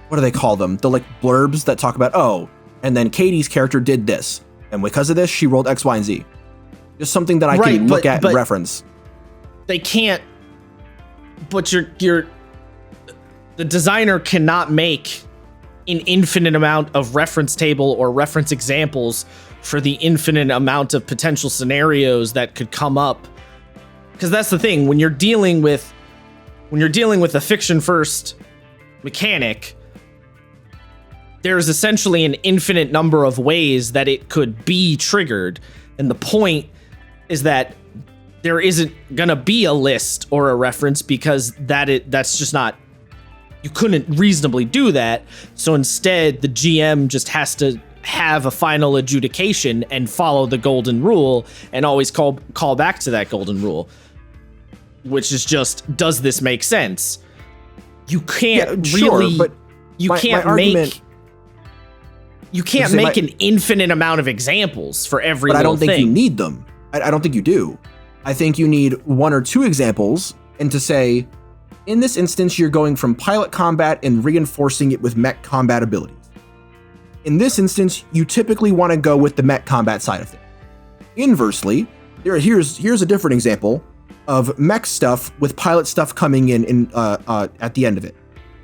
Speaker 1: what do they call them? The like blurbs that talk about, and then Katie's character did this, and because of this, she rolled X, Y, and Z. Just something that I can look at and reference.
Speaker 2: They can't. But the designer cannot make an infinite amount of reference table or reference examples for the infinite amount of potential scenarios that could come up. Because that's the thing, when you're dealing with a fiction first mechanic, there's essentially an infinite number of ways that it could be triggered. And the point is that there isn't gonna be a list or a reference because that's just not, you couldn't reasonably do that. So instead the GM just has to have a final adjudication and follow the golden rule and always call back to that golden rule. Which is just, does this make sense? You can't make an infinite amount of examples for every little thing.
Speaker 1: But I don't think you need them. I don't think you do. I think you need one or two examples, and to say, in this instance, you're going from pilot combat and reinforcing it with mech combat abilities. In this instance, you typically want to go with the mech combat side of things. Inversely, here's a different example of mech stuff with pilot stuff coming in at the end of it.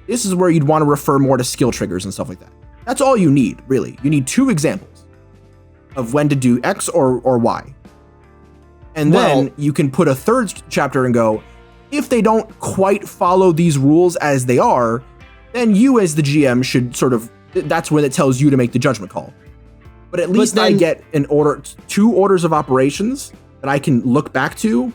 Speaker 1: This is where you'd want to refer more to skill triggers and stuff like that. That's all you need, really. You need two examples of when to do X or Y. And then you can put a third chapter and go, if they don't quite follow these rules as they are, then you as the GM should that's when it tells you to make the judgment call. But at least I get two orders of operations that I can look back to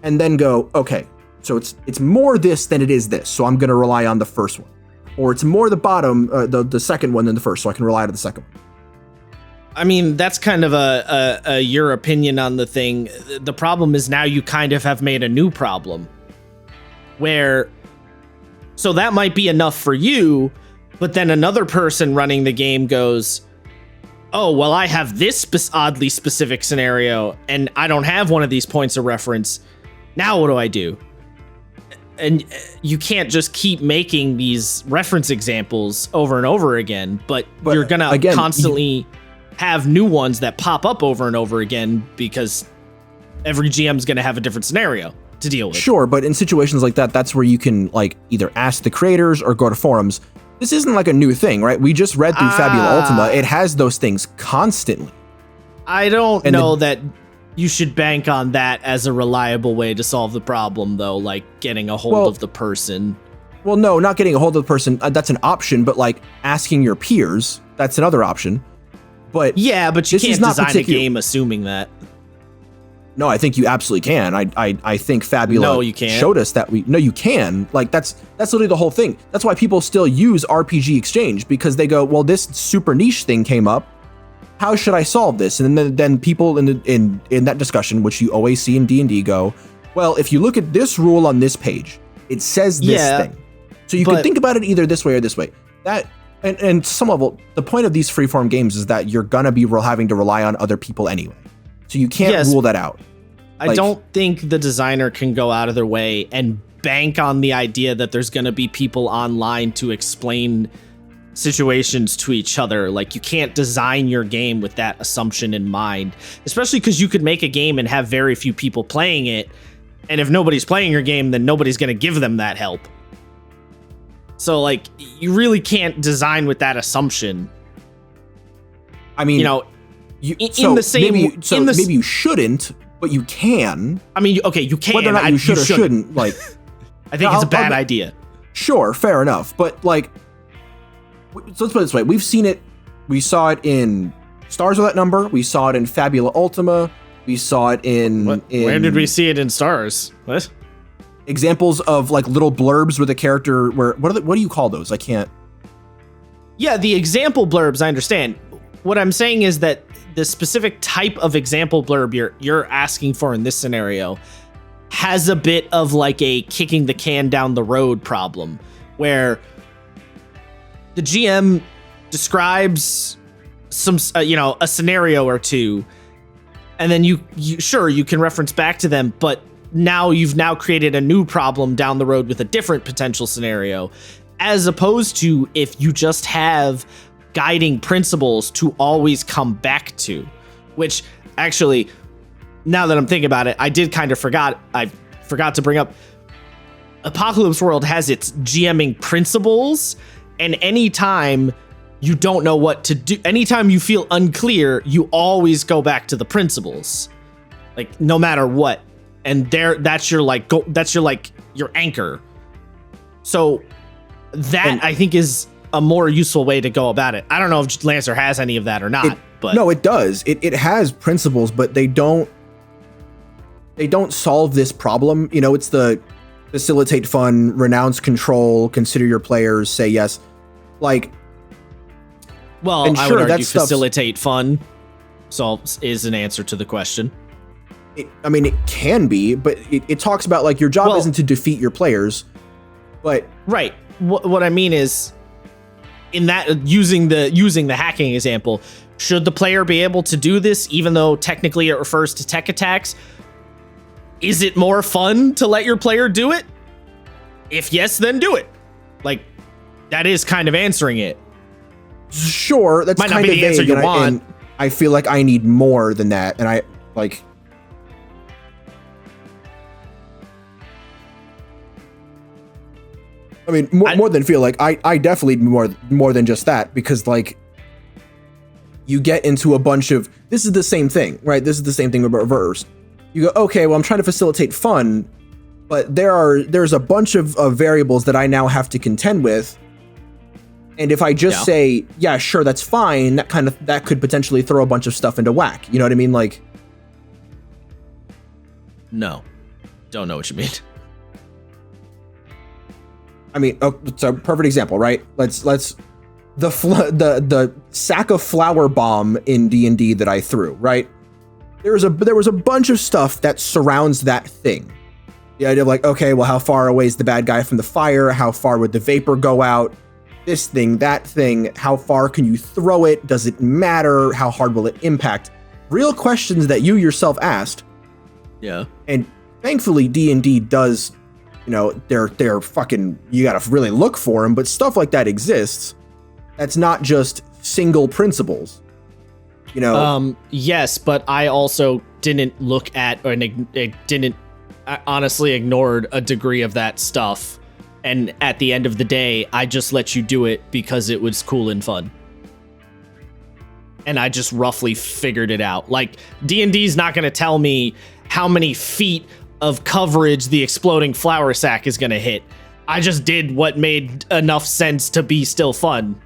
Speaker 1: and then go, okay, so it's more this than it is this, so I'm going to rely on the first one. Or it's more the bottom, the second one than the first, so I can rely on the second one.
Speaker 2: I mean, that's kind of a your opinion on the thing. The problem is now you kind of have made a new problem. So that might be enough for you, but then another person running the game goes, oh, well, I have this oddly specific scenario, and I don't have one of these points of reference. Now what do I do? And you can't just keep making these reference examples over and over again, but you're going to constantly have new ones that pop up over and over again because every GM's going to have a different scenario to deal with.
Speaker 1: Sure, but in situations like that, that's where you can like either ask the creators or go to forums. This isn't like a new thing, right? We just read through Fabula Ultima. It has those things constantly.
Speaker 2: I don't know that you should bank on that as a reliable way to solve the problem, though, like getting a hold of the person.
Speaker 1: Well, no, not getting a hold of the person. That's an option, but like asking your peers, that's another option. But
Speaker 2: yeah, but you can't design a game assuming that.
Speaker 1: No, I think you absolutely can. I think Fabula showed us that you can. Like that's literally the whole thing. That's why people still use RPG Exchange, because they go, well, this super niche thing came up. How should I solve this? And then people in that discussion, which you always see in D&D, go, well, if you look at this rule on this page, it says this thing. So you can think about it either this way or this way. That and some level, the point of these freeform games is that you're gonna be having to rely on other people anyway. So you can't rule that out.
Speaker 2: I don't think the designer can go out of their way and bank on the idea that there's gonna be people online to explain situations to each other. Like, you can't design your game with that assumption in mind, especially because you could make a game and have very few people playing it, and if nobody's playing your game, then nobody's going to give them that help. So like you really can't design with that assumption.
Speaker 1: I mean,
Speaker 2: you know,
Speaker 1: maybe you shouldn't, but you can.
Speaker 2: I mean, okay, you can.
Speaker 1: Whether or not you should or shouldn't, like,
Speaker 2: I think it's a bad idea.
Speaker 1: Sure, fair enough, but like, so let's put it this way: we've seen it. We saw it in Stars Without Number. We saw it in Fabula Ultima. We saw it in.
Speaker 2: Where did we see it in Stars? What?
Speaker 1: Examples of like little blurbs with a character. What do you call those? I can't.
Speaker 2: Yeah, the example blurbs. I understand. What I'm saying is that the specific type of example blurb you're asking for in this scenario has a bit of like a kicking the can down the road problem, where the GM describes some a scenario or two, and then you can reference back to them, but now you've created a new problem down the road with a different potential scenario, as opposed to if you just have guiding principles to always come back to, which actually, now that I'm thinking about it, I forgot to bring up Apocalypse World has its GMing principles, and anytime you don't know what to do, anytime you feel unclear, you always go back to the principles, like no matter what. And that's your anchor. So that I think is a more useful way to go about it. I don't know if Lancer has any of that or not, but
Speaker 1: no, it does. It has principles, but they don't solve this problem. You know, it's the facilitate fun, renounce control, consider your players, say yes. Like,
Speaker 2: well, I would argue facilitate fun is an answer to the question.
Speaker 1: It can be, but it talks about like your job isn't to defeat your players, but
Speaker 2: right. What I mean is, in that using the hacking example, should the player be able to do this even though technically it refers to tech attacks? Is it more fun to let your player do it? If yes, then do it. Like, that is kind of answering it.
Speaker 1: Sure, that's
Speaker 2: might not
Speaker 1: kind
Speaker 2: be
Speaker 1: of
Speaker 2: the answer
Speaker 1: vague,
Speaker 2: you want.
Speaker 1: and I feel like I need more than that, and I like. I mean, more than feel like I definitely need more than just that, because like you get into a bunch of, this is the same thing, right? This is the same thing about reverse. You go, okay, well, I'm trying to facilitate fun, but there's a bunch of variables that I now have to contend with. And if I just say, yeah, sure, that's fine, that could potentially throw a bunch of stuff into whack. You know what I mean? Like,
Speaker 2: no, don't know what you mean.
Speaker 1: I mean, it's a perfect example, right? Let's the sack of flour bomb in D&D that I threw, right? There was a bunch of stuff that surrounds that thing. The idea of like, okay, well, how far away is the bad guy from the fire? How far would the vapor go out? This thing, that thing, how far can you throw it? Does it matter? How hard will it impact? Real questions that you yourself asked.
Speaker 2: Yeah.
Speaker 1: And thankfully D&D does, you know, they're fucking, you gotta really look for them, but stuff like that exists. That's not just single principles. You know?
Speaker 2: Yes, but I also didn't look at, I honestly ignored a degree of that stuff. And at the end of the day, I just let you do it because it was cool and fun. And I just roughly figured it out. Like, D&D's not going to tell me how many feet of coverage the exploding flour sack is going to hit. I just did what made enough sense to be still fun.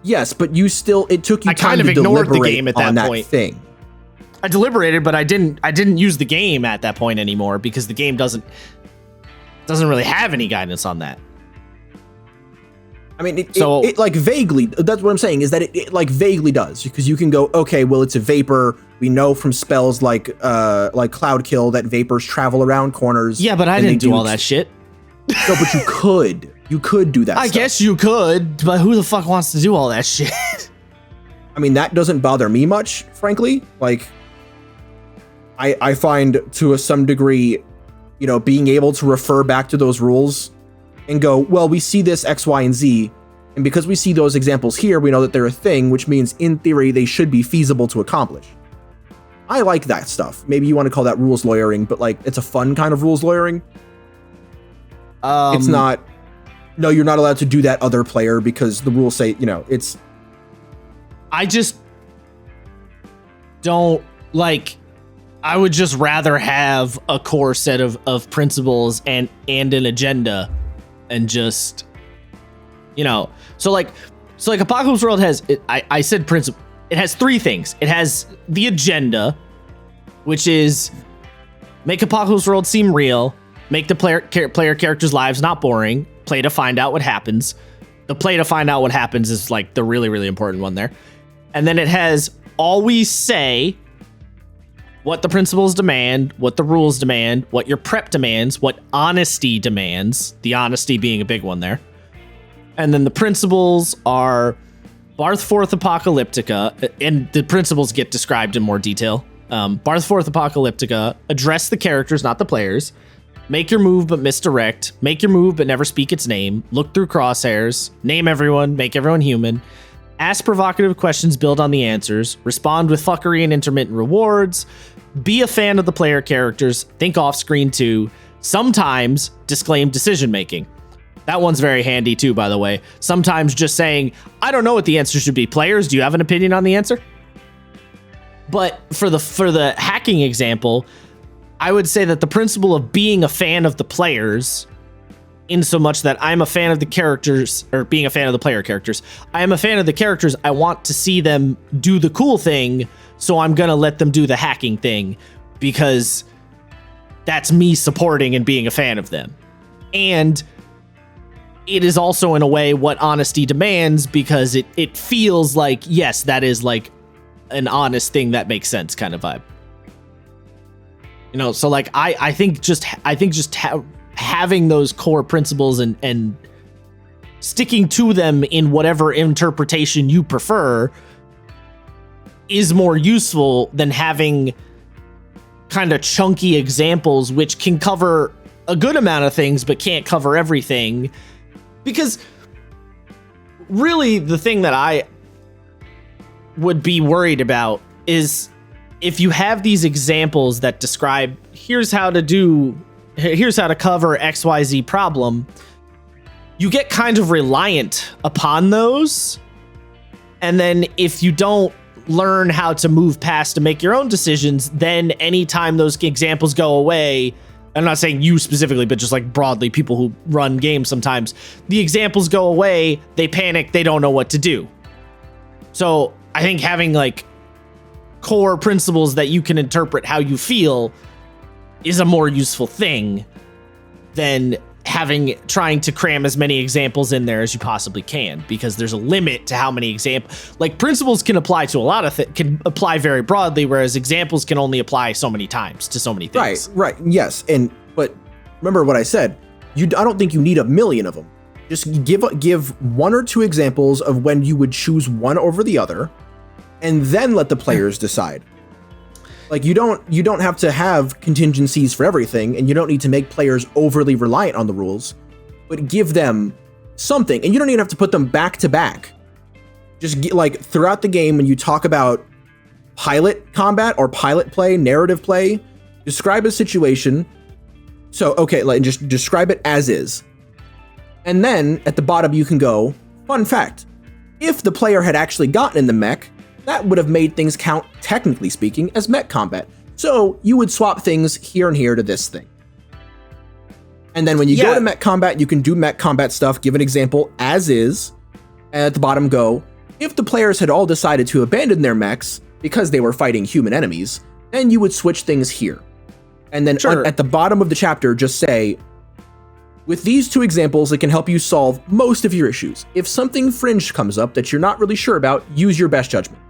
Speaker 1: Yes, but it took you
Speaker 2: I
Speaker 1: time
Speaker 2: kind of
Speaker 1: to
Speaker 2: ignored the
Speaker 1: deliberate
Speaker 2: game at
Speaker 1: on
Speaker 2: that point.
Speaker 1: Thing.
Speaker 2: I deliberated, but I didn't use the game at that point anymore because the game doesn't really have any guidance on that.
Speaker 1: I mean, it like vaguely, that's what I'm saying, is that it like vaguely does, because you can go, okay, well, it's a vapor. We know from spells like Cloud Kill that vapors travel around corners.
Speaker 2: Yeah, but I didn't do all that shit.
Speaker 1: No, but you could. You could do that
Speaker 2: I
Speaker 1: stuff.
Speaker 2: guess you could, but who the fuck wants to do all that shit?
Speaker 1: I mean, that doesn't bother me much, frankly. Like, I find to some degree, you know, being able to refer back to those rules and go, well, we see this X, Y, and Z, and because we see those examples here, we know that they're a thing, which means in theory they should be feasible to accomplish. I like that stuff. Maybe you want to call that rules lawyering, but like, it's a fun kind of rules lawyering. It's not. no, you're not allowed to do that other player because the rules say, it's.
Speaker 2: I just don't like. I would just rather have a core set of principles and an agenda, and just, so like Apocalypse World has. I said principle. It has 3 things. It has the agenda, which is make Apocalypse World seem real, make the player characters' lives not boring, play to find out what happens. The play to find out what happens is like the really, really important one there. And then it has always say what the principles demand, what the rules demand, what your prep demands, what honesty demands, the honesty being a big one there. And then the principles are Barth 4th Apocalyptica, and the principles get described in more detail. Barth 4th Apocalyptica, address the characters, not the players. Make your move but misdirect. Make your move but never speak its name. Look through crosshairs. Name everyone. Make everyone human. Ask provocative questions, build on the answers. Respond with fuckery and intermittent rewards. Be a fan of the player characters. Think off screen too. Sometimes disclaim decision making. That one's very handy too, by the way. Sometimes just saying, I don't know what the answer should be. Players, do you have an opinion on the answer? But for the hacking example, I would say that the principle of being a fan of the players, in so much that I'm a fan of the characters, or being a fan of the player characters, I am a fan of the characters. I want to see them do the cool thing, so I'm going to let them do the hacking thing, because that's me supporting and being a fan of them. And it is also in a way what honesty demands, because it feels like, yes, that is like an honest thing that makes sense kind of vibe. So like I think just having those core principles and sticking to them in whatever interpretation you prefer is more useful than having kind of chunky examples which can cover a good amount of things but can't cover everything. Because really the thing that I would be worried about is if you have these examples that describe here's how to cover XYZ problem, you get kind of reliant upon those. And then if you don't learn how to move past to make your own decisions, then anytime those examples go away, I'm not saying you specifically, but just like broadly, people who run games sometimes, the examples go away, they panic, they don't know what to do. So I think having like core principles that you can interpret how you feel is a more useful thing than trying to cram as many examples in there as you possibly can, because there's a limit to how many examples. Like principles can apply to a lot of can apply very broadly, whereas examples can only apply so many times to so many things.
Speaker 1: Right. Yes. But remember what I said, I don't think you need a million of them. Just give 1 or 2 examples of when you would choose one over the other, and then let the players decide. Like you don't have to have contingencies for everything, and you don't need to make players overly reliant on the rules, but give them something. And you don't even have to put them back to back. Just like throughout the game, when you talk about pilot combat or pilot play, narrative play, describe a situation. So, okay, like just describe it as is. And then at the bottom, you can go, fun fact, if the player had actually gotten in the mech, that would have made things count, technically speaking, as mech combat. So you would swap things here and here to this thing. And then when you go to mech combat, you can do mech combat stuff, give an example as is, and at the bottom go, if the players had all decided to abandon their mechs because they were fighting human enemies, then you would switch things here. And then at the bottom of the chapter, just say, with these 2 examples, it can help you solve most of your issues. If something fringe comes up that you're not really sure about, use your best judgment.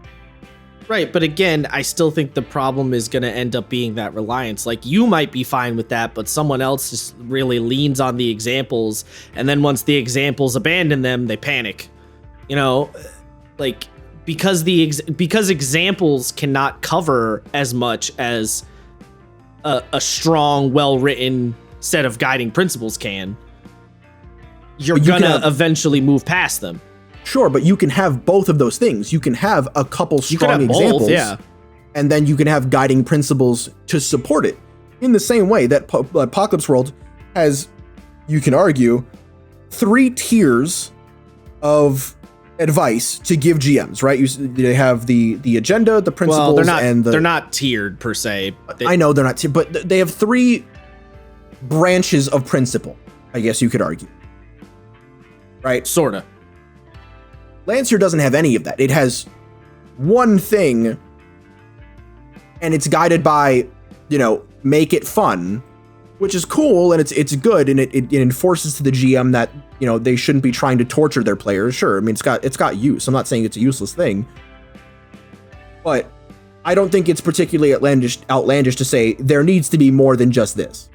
Speaker 2: Right, but again, I still think the problem is going to end up being that reliance. Like, you might be fine with that, but someone else just really leans on the examples, and then once the examples abandon them, they panic. Like, because examples cannot cover as much as a strong, well-written set of guiding principles can, you're gonna eventually move past them.
Speaker 1: Sure, but you can have both of those things. You can have a couple strong examples, and then you can have guiding principles to support it. In the same way that Apocalypse World has, you can argue, three tiers of advice to give GMs, right? They have the agenda, the principles,
Speaker 2: they're not tiered per se.
Speaker 1: I know they're not tiered, but they have three branches of principle, I guess you could argue. Right?
Speaker 2: Sorta.
Speaker 1: Lancier doesn't have any of that. It has one thing, and it's guided by, make it fun, which is cool, and it's good, and it enforces to the GM that, they shouldn't be trying to torture their players. Sure, I mean, it's got use. I'm not saying it's a useless thing, but I don't think it's particularly outlandish to say there needs to be more than just this.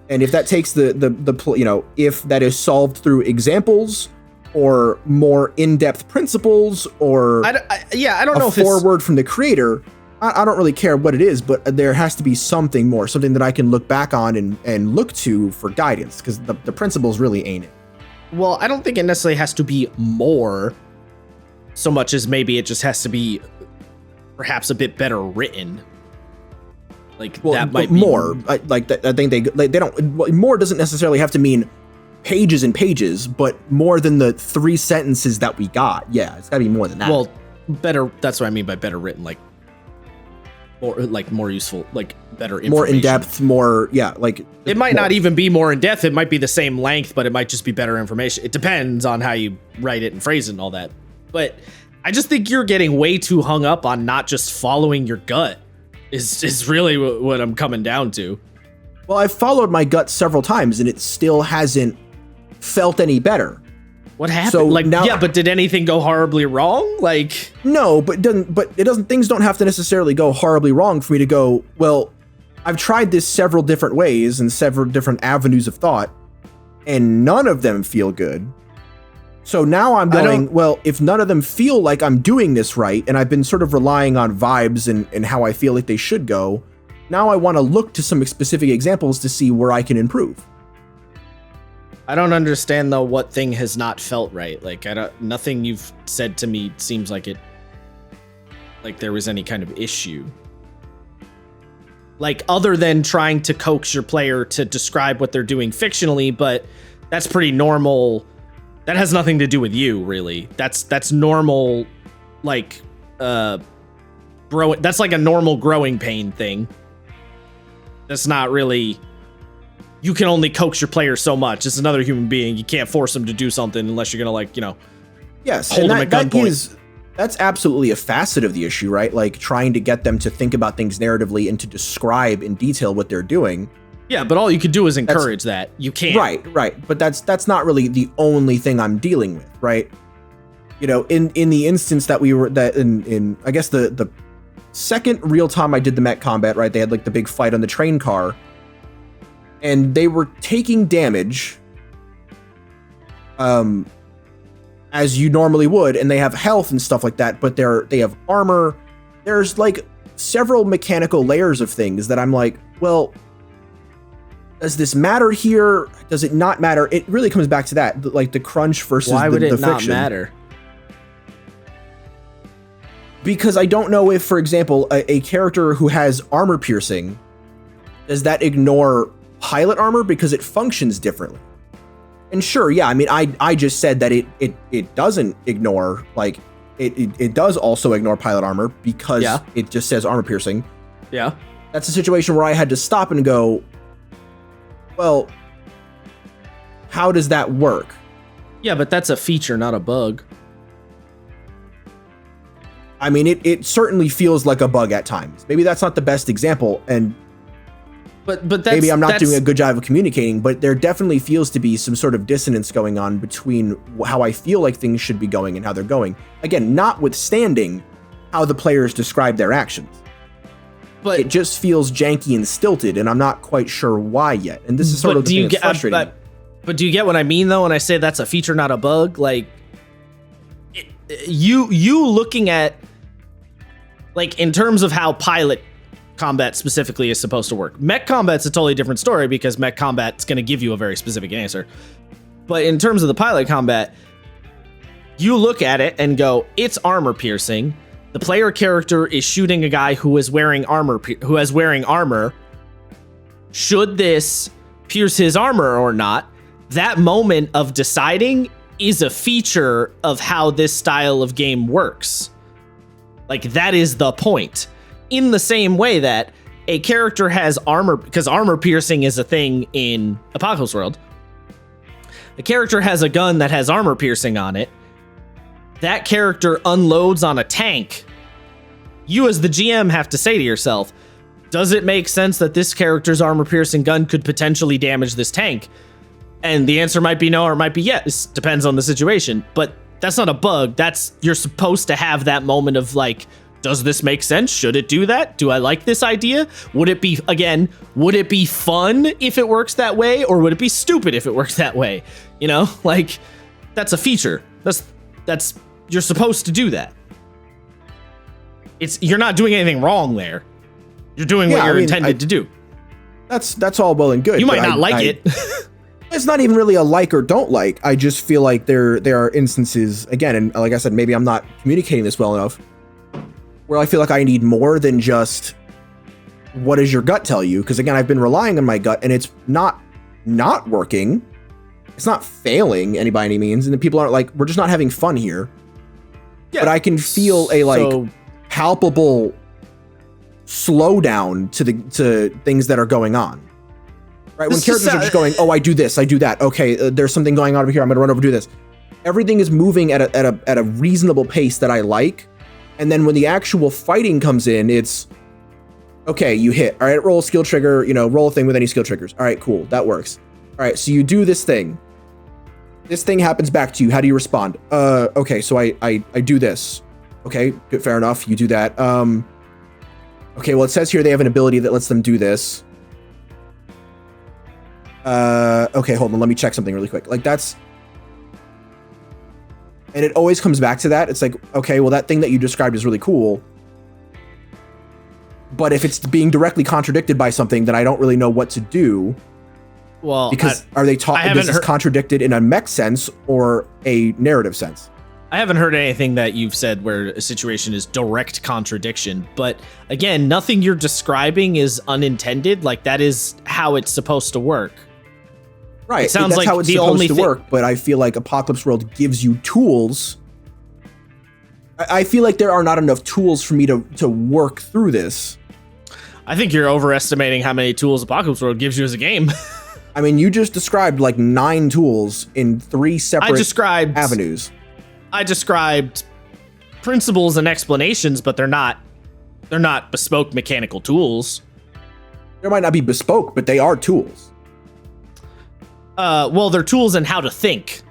Speaker 1: And if that takes if that is solved through examples or more in-depth principles or
Speaker 2: I don't know if
Speaker 1: forward from the creator, I don't really care what it is, but there has to be something more, something that I can look back on and look to for guidance, because the principles really ain't it.
Speaker 2: Well, I don't think it necessarily has to be more so much as maybe it just has to be perhaps a bit better written. That might be
Speaker 1: more. I think they don't. More doesn't necessarily have to mean pages and pages, but more than the 3 sentences that we got. Yeah, it's got to be more than that.
Speaker 2: Well, better. That's what I mean by better written. More useful, better information.
Speaker 1: More in depth. More. Yeah.
Speaker 2: It might not even be more in depth. It might be the same length, but it might just be better information. It depends on how you write it and phrase it and all that. But I just think you're getting way too hung up on not just following your gut. Is really what I'm coming down to.
Speaker 1: Well, I've followed my gut several times, and it still hasn't felt any better.
Speaker 2: What happened?
Speaker 1: So now,
Speaker 2: but did anything go horribly wrong?
Speaker 1: No, but it doesn't. Things don't have to necessarily go horribly wrong for me to go, well, I've tried this several different ways and several different avenues of thought, and none of them feel good. So now I'm going, well, if none of them feel like I'm doing this right, and I've been sort of relying on vibes and how I feel like they should go, now I want to look to some specific examples to see where I can improve.
Speaker 2: I don't understand, though, what thing has not felt right. Nothing you've said to me seems like there was any kind of issue. Other than trying to coax your player to describe what they're doing fictionally, but that's pretty normal. That has nothing to do with you, really. That's normal, that's like a normal growing pain thing. That's not really, you can only coax your player so much. It's another human being. You can't force them to do something unless you're gonna
Speaker 1: yes,
Speaker 2: hold them at gunpoint.
Speaker 1: That's absolutely a facet of the issue, right? Trying to get them to think about things narratively and to describe in detail what they're doing.
Speaker 2: Yeah, but all you could do is encourage that. You can't.
Speaker 1: Right. But that's not really the only thing I'm dealing with, right? In the instance that we were in I guess the second real time I did the mech combat, right? They had the big fight on the train car, and they were taking damage, as you normally would, and they have health and stuff like that, but they have armor. There's several mechanical layers of things that I'm like, well, does this matter here? Does it not matter? It really comes back to that, the crunch versus the fiction. Why would it not matter? Because I don't know if, for example, a character who has armor piercing, does that ignore pilot armor because it functions differently? And sure, yeah, I mean, I just said that it doesn't ignore, it does also ignore pilot armor because it just says armor piercing.
Speaker 2: Yeah.
Speaker 1: That's a situation where I had to stop and go, well, how does that work?
Speaker 2: Yeah, but that's a feature, not a bug.
Speaker 1: I mean, it certainly feels like a bug at times. Maybe that's not the best example, and
Speaker 2: but that's,
Speaker 1: maybe I'm not doing a good job of communicating, but there definitely feels to be some sort of dissonance going on between how I feel like things should be going and how they're going. Again, notwithstanding how the players describe their actions. But it just feels janky and stilted, and I'm not quite sure why yet. And this is sort of the thing that's frustrating.
Speaker 2: But do you get what I mean, though, when I say that's a feature, not a bug? You looking at, in terms of how pilot combat specifically is supposed to work. Mech combat's a totally different story because mech combat's going to give you a very specific answer. But in terms of the pilot combat, you look at it and go, it's armor piercing. The player character is shooting a guy who is wearing armor. Should this pierce his armor or not, that moment of deciding is a feature of how this style of game works. Like, that is the point. In the same way that a character has armor, because armor piercing is a thing in Apocalypse World. A character has a gun that has armor piercing on it. That character unloads on a tank. You as the GM have to say to yourself, does it make sense that this character's armor piercing gun could potentially damage this tank? And the answer might be no, or it might be yes. Depends on the situation. But that's not a bug. You're supposed to have that moment of like, does this make sense? Should it do that? Do I like this idea? Would it be fun if it works that way? Or would it be stupid if it works that way? You know, like, that's a feature. You're supposed to do that. You're not doing anything wrong there. You're doing what you're intended to do.
Speaker 1: That's all well and good.
Speaker 2: You might not like it.
Speaker 1: It's not even really a like or don't like. I just feel like there are instances, again, and like I said, maybe I'm not communicating this well enough, where I feel like I need more than just what does your gut tell you? Because again, I've been relying on my gut, and it's not working. It's not failing any by any means, and the people aren't like, we're just not having fun here. Yeah, but I can feel a palpable slowdown to things that are going on. Right, when characters are just going, oh, I do this, I do that. Okay, there's something going on over here. I'm gonna run over and do this. Everything is moving at a reasonable pace that I like. And then when the actual fighting comes in, it's okay. You hit. All right, roll a skill trigger. Roll a thing with any skill triggers. All right, cool, that works. All right, so you do this thing. This thing happens back to you. How do you respond? Okay, so I do this. Okay, good, fair enough. You do that. Okay, well, it says here they have an ability that lets them do this. Okay, hold on. Let me check something really quick. Like, and it always comes back to that. It's like, okay, well, that thing that you described is really cool. But if it's being directly contradicted by something, then I don't really know what to do. Well, because are they talking? Is this contradicted in a mech sense or a narrative sense?
Speaker 2: I haven't heard anything that you've said where a situation is direct contradiction. But again, nothing you're describing is unintended. Like, that is how it's supposed to work.
Speaker 1: Right. It sounds like how it's supposed to work, but I feel like Apocalypse World gives you tools. I feel like there are not enough tools for me to work through this.
Speaker 2: I think you're overestimating how many tools Apocalypse World gives you as a game.
Speaker 1: I mean, you just described like 9 tools in 3 separate avenues.
Speaker 2: I described principles and explanations, but they're not bespoke mechanical tools.
Speaker 1: They might not be bespoke, but they are tools.
Speaker 2: Well, they're tools in how to think.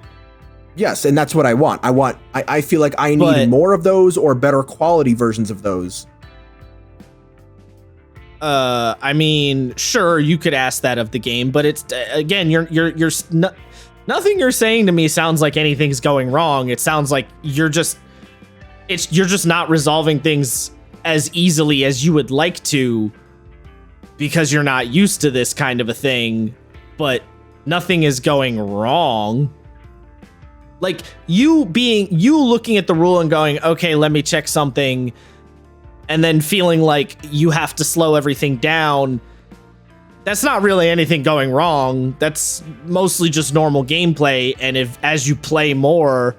Speaker 1: Yes, and that's what I want. I feel like I need more of those or better quality versions of those.
Speaker 2: I mean, sure, you could ask that of the game, but it's again, nothing you're saying to me sounds like anything's going wrong. It sounds like you're just not resolving things as easily as you would like to because you're not used to this kind of a thing, but nothing is going wrong. Like, you looking at the rule and going, okay, let me check something, and then feeling like you have to slow everything down. That's not really anything going wrong. That's mostly just normal gameplay. And as you play more,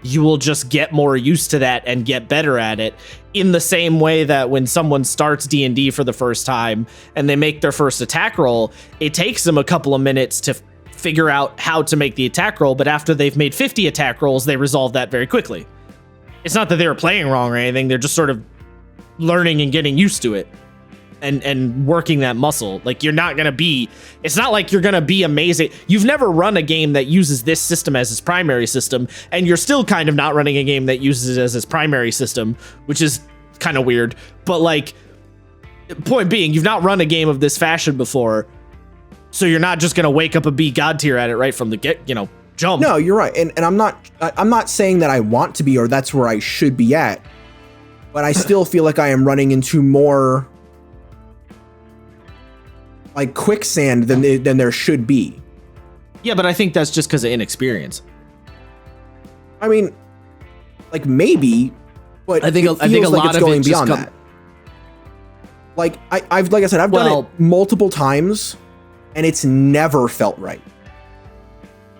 Speaker 2: you will just get more used to that and get better at it. In the same way that when someone starts D&D for the first time and they make their first attack roll, it takes them a couple of minutes to figure out how to make the attack roll. But after they've made 50 attack rolls, they resolve that very quickly. It's not that they were playing wrong or anything. They're just sort of learning and getting used to it and working that muscle. Like, it's not like you're gonna be amazing. You've never run a game that uses this system as its primary system, and you're still kind of not running a game that uses it as its primary system, which is kind of weird. But like, point being, you've not run a game of this fashion before, so you're not just gonna wake up and be god tier at it right from the jump.
Speaker 1: No, you're right, and I'm not saying that I want to be or that's where I should be at. But I still feel like I am running into more like quicksand than there should be.
Speaker 2: Yeah, but I think that's just because of inexperience.
Speaker 1: I mean, like, maybe, but
Speaker 2: I think a lot of
Speaker 1: going beyond that. Like, I've done it multiple times, and it's never felt right.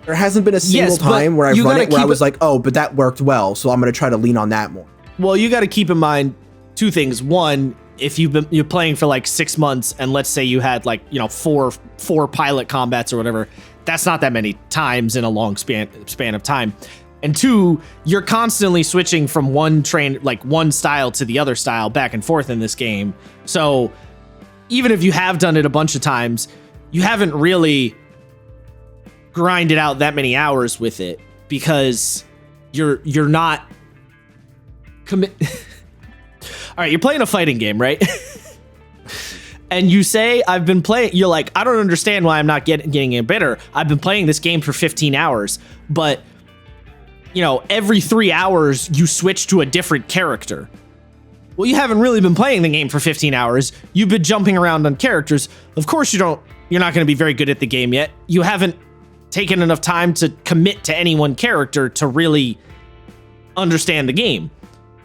Speaker 1: There hasn't been a single
Speaker 2: Yes, but
Speaker 1: time where I've
Speaker 2: you
Speaker 1: run
Speaker 2: gotta
Speaker 1: it where I
Speaker 2: keep
Speaker 1: was
Speaker 2: it-
Speaker 1: like, oh, but that worked well, so I'm going to try to lean on that more.
Speaker 2: Well, you got to keep in mind two things. One, if you're playing for like 6 months, and let's say you had like, you know, four pilot combats or whatever, that's not that many times in a long span of time. And two, you're constantly switching from one style to the other style back and forth in this game. So even if you have done it a bunch of times, you haven't really grinded out that many hours with it because you're not commit. All right, you're playing a fighting game, right? And you say, I've been playing, you're like, I don't understand why I'm not getting it better. I've been playing this game for 15 hours, but you know, every 3 hours you switch to a different character. Well, you haven't really been playing the game for 15 hours. You've been jumping around on characters. Of course you're not going to be very good at the game yet. You haven't taken enough time to commit to any one character to really understand the game.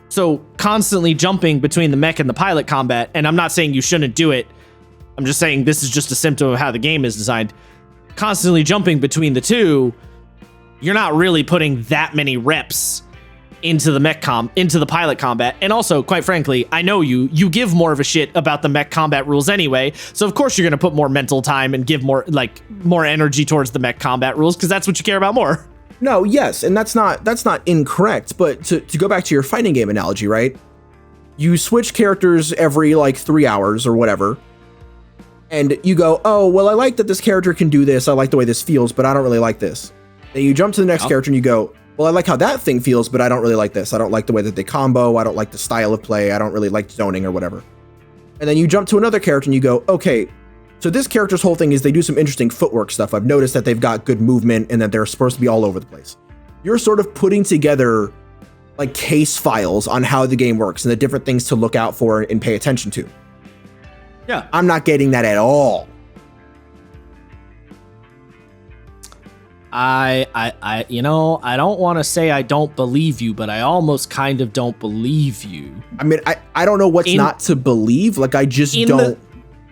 Speaker 2: So constantly jumping between the mech and the pilot combat, and I'm not saying you shouldn't do it. I'm just saying this is just a symptom of how the game is designed. Constantly jumping between the two, you're not really putting that many reps into the into the pilot combat. And also, quite frankly, I know you give more of a shit about the mech combat rules anyway. So of course you're going to put more mental time and give more energy towards the mech combat rules because that's what you care about more.
Speaker 1: No, yes, and that's not incorrect, but to go back to your fighting game analogy, right? You switch characters every like 3 hours or whatever, and you go, oh, well, I like that this character can do this, I like the way this feels, but I don't really like this. Then you jump to the next character and you go, well, I like how that thing feels, but I don't really like this. I don't like the way that they combo, I don't like the style of play, I don't really like zoning or whatever. And then you jump to another character and you go, okay, so this character's whole thing is they do some interesting footwork stuff. I've noticed that they've got good movement and that they're supposed to be all over the place. You're sort of putting together like case files on how the game works and the different things to look out for and pay attention to.
Speaker 2: Yeah.
Speaker 1: I'm not getting that at all.
Speaker 2: I I don't want to say I don't believe you, but I almost kind of don't believe you.
Speaker 1: I mean, I don't know what's not to believe. Like, I just don't.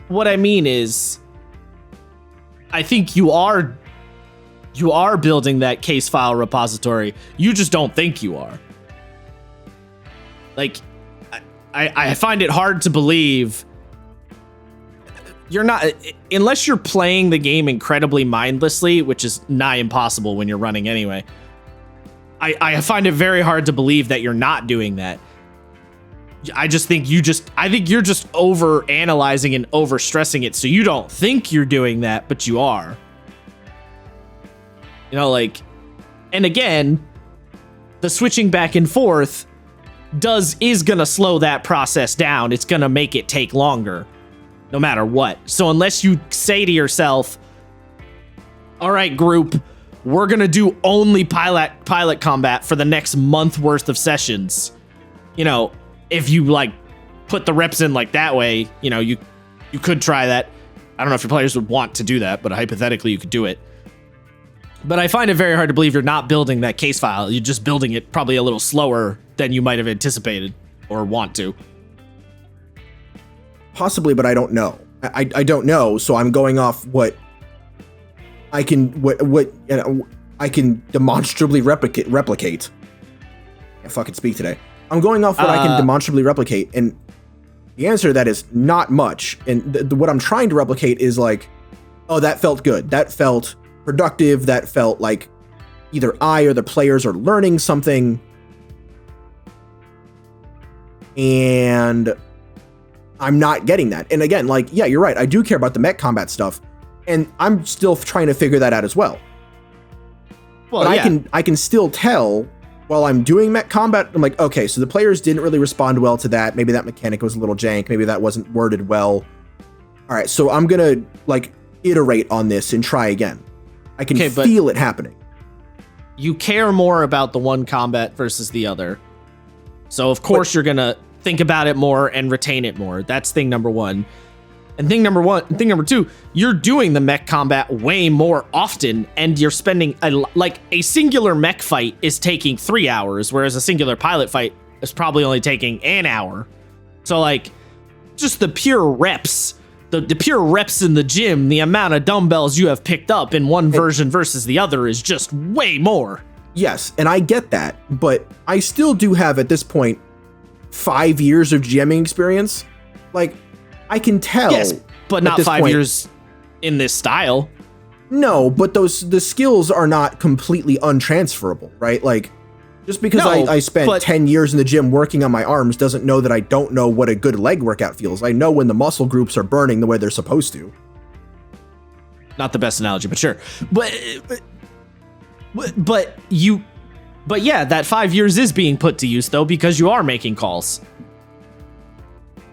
Speaker 2: What I mean is, I think you are building that case file repository. You just don't think you are. Like, I find it hard to believe you're not, unless you're playing the game incredibly mindlessly, which is nigh impossible when you're running anyway. I find it very hard to believe that you're not doing that. I think you're just over analyzing and over stressing it. So you don't think you're doing that, but you are. You know, like, and again, the switching back and forth is gonna slow that process down. It's gonna make it take longer, no matter what. So unless you say to yourself, all right, group, we're gonna do only pilot combat for the next month worth of sessions. You know, if you like put the reps in like that way, you know, you could try that. I don't know if your players would want to do that, but hypothetically you could do it. But I find it very hard to believe you're not building that case file. You're just building it probably a little slower than you might have anticipated or want to.
Speaker 1: Possibly, but I don't know. I don't know, so I'm going off what I can I can demonstrably replicate. I can't fucking speak today. I'm going off what I can demonstrably replicate, and the answer to that is not much. And what I'm trying to replicate is like, oh, that felt good. That felt productive. That felt like either I or the players are learning something. And I'm not getting that. And again, like, yeah, you're right. I do care about the mech combat stuff, and I'm still trying to figure that out as well. Well, but yeah. I can still tell while I'm doing mech combat. I'm like, okay, so the players didn't really respond well to that. Maybe that mechanic was a little jank. Maybe that wasn't worded well. All right, so I'm gonna like iterate on this and try again. I can feel it happening. You
Speaker 2: care more about the one combat versus the other. So of course you're gonna think about it more and retain it more. That's thing number one. And thing number two, you're doing the mech combat way more often, and you're spending a singular mech fight is taking 3 hours, whereas a singular pilot fight is probably only taking an hour. So like, just the pure reps the pure reps in the gym, the amount of dumbbells you have picked up in one version versus the other is just way more.
Speaker 1: Yes, and I get that, but I still do have at this point 5 years of GMing experience. Like, I can tell.
Speaker 2: Yes, but not 5 years in this style.
Speaker 1: No, but the skills are not completely untransferable, right? Like, just because I spent 10 years in the gym working on my arms doesn't know that I don't know what a good leg workout feels. I know when the muscle groups are burning the way they're supposed to.
Speaker 2: Not the best analogy, but sure. But yeah, that 5 years is being put to use though, because you are making calls.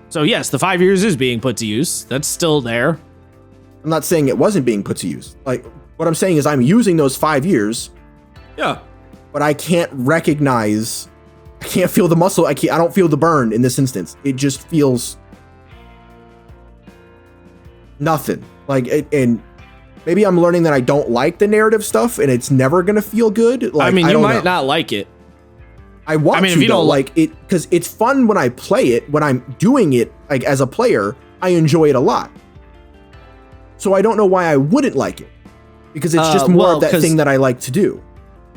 Speaker 2: So yes, the 5 years is being put to use. That's still there.
Speaker 1: I'm not saying it wasn't being put to use. Like, what I'm saying is I'm using those 5 years.
Speaker 2: Yeah.
Speaker 1: But I can't recognize, I can't feel the muscle. I don't feel the burn in this instance. It just feels nothing. Like, and maybe I'm learning that I don't like the narrative stuff and it's never going to feel good. Like,
Speaker 2: I mean, you might not like it.
Speaker 1: I want to, if you don't like it, because it's fun when I play it, when I'm doing it, like as a player, I enjoy it a lot. So I don't know why I wouldn't like it, because it's just more of that thing that I like to do.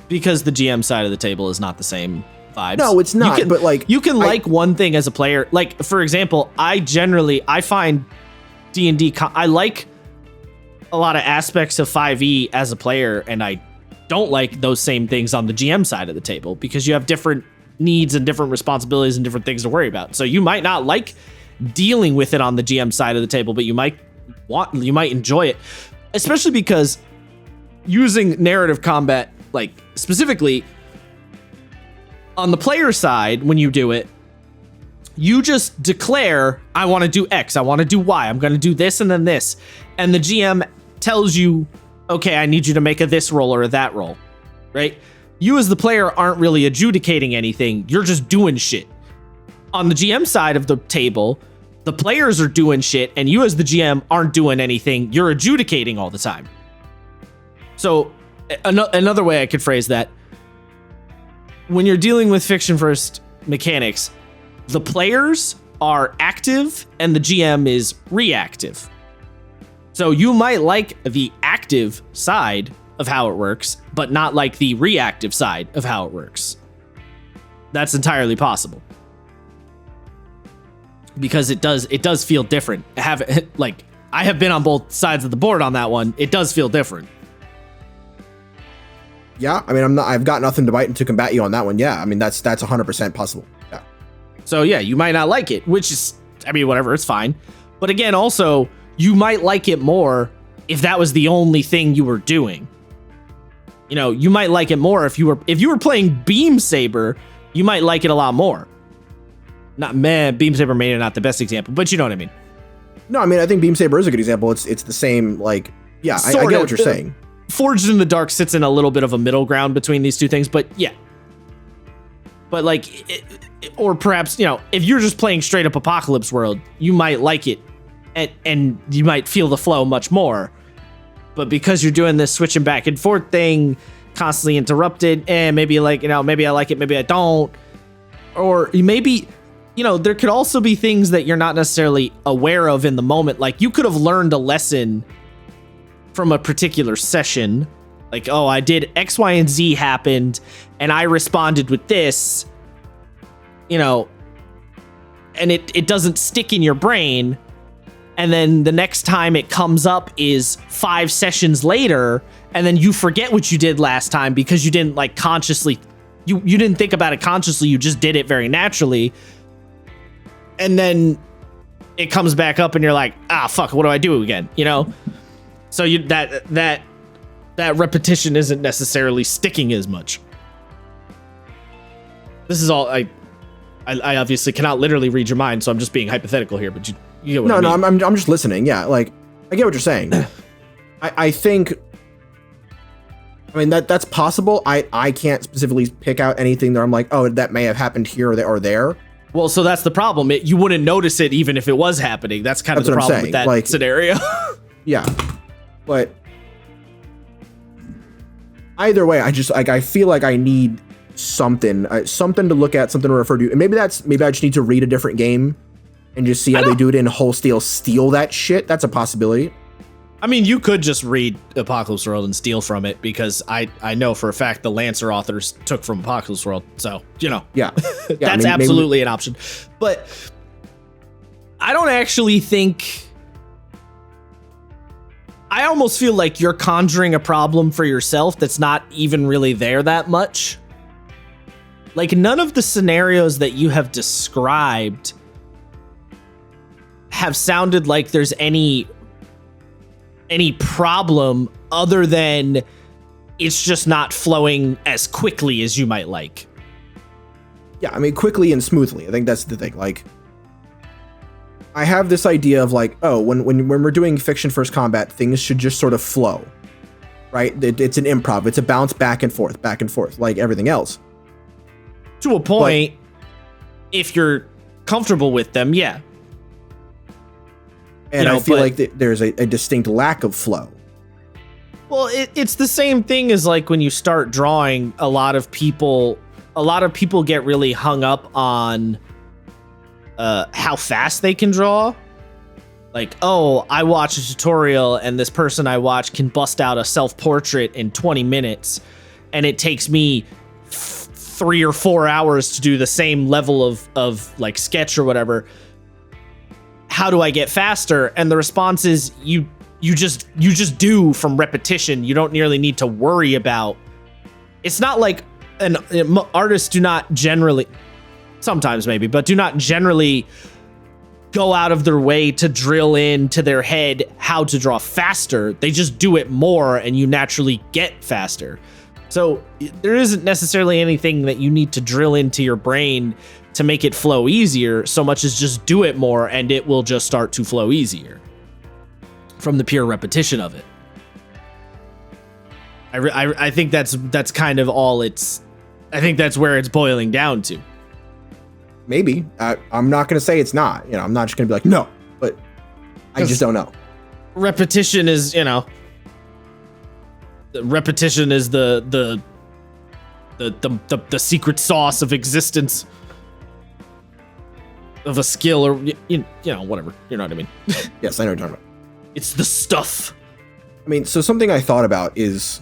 Speaker 1: Because
Speaker 2: the GM side of the table is not the same vibes.
Speaker 1: No, it's not. But like,
Speaker 2: you can like one thing as a player. Like, for example, I find D&D. I like a lot of aspects of 5e as a player, and I don't like those same things on the GM side of the table, because you have different needs and different responsibilities and different things to worry about. So you might not like dealing with it on the GM side of the table, but you might enjoy it, especially because using narrative combat, like specifically on the player side, when you do it, you just declare, I want to do X, I want to do Y, I'm going to do this and then this. And the GM tells you, okay, I need you to make a this roll or a that roll, right? You as the player aren't really adjudicating anything. You're just doing shit. On the GM side of the table, the players are doing shit, and you as the GM aren't doing anything. You're adjudicating all the time. So another way I could phrase that, when you're dealing with fiction first mechanics, the players are active and the GM is reactive. So you might like the active side of how it works, but not like the reactive side of how it works. That's entirely possible, because it does feel different. I have been on both sides of the board on that one. It does feel different.
Speaker 1: Yeah, I mean, I've got nothing to bite and to combat you on that one. Yeah, I mean, that's 100% possible. Yeah.
Speaker 2: So yeah, you might not like it, which is, I mean, whatever, it's fine. But again, also, you might like it more if that was the only thing you were doing. You know, you might like it more if you were playing Beam Saber, you might like it a lot more. Beam Saber may not the best example, but you know what I mean.
Speaker 1: No, I mean, I think Beam Saber is a good example. It's the same, like, yeah, I get what you're saying.
Speaker 2: Forged in the Dark sits in a little bit of a middle ground between these two things, but yeah. But like, or perhaps, you know, if you're just playing straight up Apocalypse World, you might like it and you might feel the flow much more. But because you're doing this switching back and forth thing, constantly interrupted, and maybe like, you know, maybe I like it, maybe I don't. Or maybe, you know, there could also be things that you're not necessarily aware of in the moment. Like, you could have learned a lesson from a particular session, like, oh, I did X, Y, and Z happened, and I responded with this, you know, and it doesn't stick in your brain, and then the next time it comes up is 5 sessions later, and then you forget what you did last time because you didn't like consciously, you didn't think about it consciously, you just did it very naturally, and then it comes back up and you're like, ah, fuck, what do I do again, you know? So that repetition isn't necessarily sticking as much. This is all I obviously cannot literally read your mind, so I'm just being hypothetical here. But you get what I mean.
Speaker 1: No, I'm just listening. Yeah, like, I get what you're saying. I think, I mean, that's possible. I can't specifically pick out anything that I'm like, oh, that may have happened here or there.
Speaker 2: Well, so that's the problem. You wouldn't notice it even if it was happening. That's kind of the problem with that like, scenario.
Speaker 1: Yeah. But either way, I feel like I need something to look at, something to refer to. And maybe I just need to read a different game and just see how they do it in wholesale steal that shit. That's a possibility.
Speaker 2: I mean, you could just read Apocalypse World and steal from it, because I know for a fact the Lancer authors took from Apocalypse World. So,
Speaker 1: yeah,
Speaker 2: that's absolutely an option. But I don't actually think... I almost feel like you're conjuring a problem for yourself that's not even really there that much. Like, none of the scenarios that you have described have sounded like there's any problem other than it's just not flowing as quickly as you might like.
Speaker 1: Yeah, I mean, quickly and smoothly. I think that's the thing. Like, I have this idea of like, oh, when we're doing fiction first combat, things should just sort of flow, right? It's an improv. It's a bounce back and forth, like everything else.
Speaker 2: To a point, if you're comfortable with them, yeah.
Speaker 1: And I feel like there's a distinct lack of flow.
Speaker 2: Well, it's the same thing as like when you start drawing, a lot of people get really hung up on how fast they can draw. Like, oh, I watch a tutorial and this person I watch can bust out a self-portrait in 20 minutes and it takes me 3 or 4 hours to do the same level of like sketch or whatever. How do I get faster? And the response is you just do from repetition. You don't nearly need to worry about. It's not like artists do not generally, sometimes maybe, but do not generally go out of their way to drill into their head how to draw faster. They just do it more and you naturally get faster. So there isn't necessarily anything that you need to drill into your brain to make it flow easier, so much as just do it more and it will just start to flow easier from the pure repetition of it. I think that's kind of all it's... I think that's where it's boiling down to.
Speaker 1: Maybe. I'm not going to say it's not. I'm not just going to be like, no, but I just don't know.
Speaker 2: Repetition is, repetition is the secret sauce of existence of a skill, or whatever. You know what I mean?
Speaker 1: Yes, I know what you're talking about.
Speaker 2: It's the stuff.
Speaker 1: I mean, so something I thought about is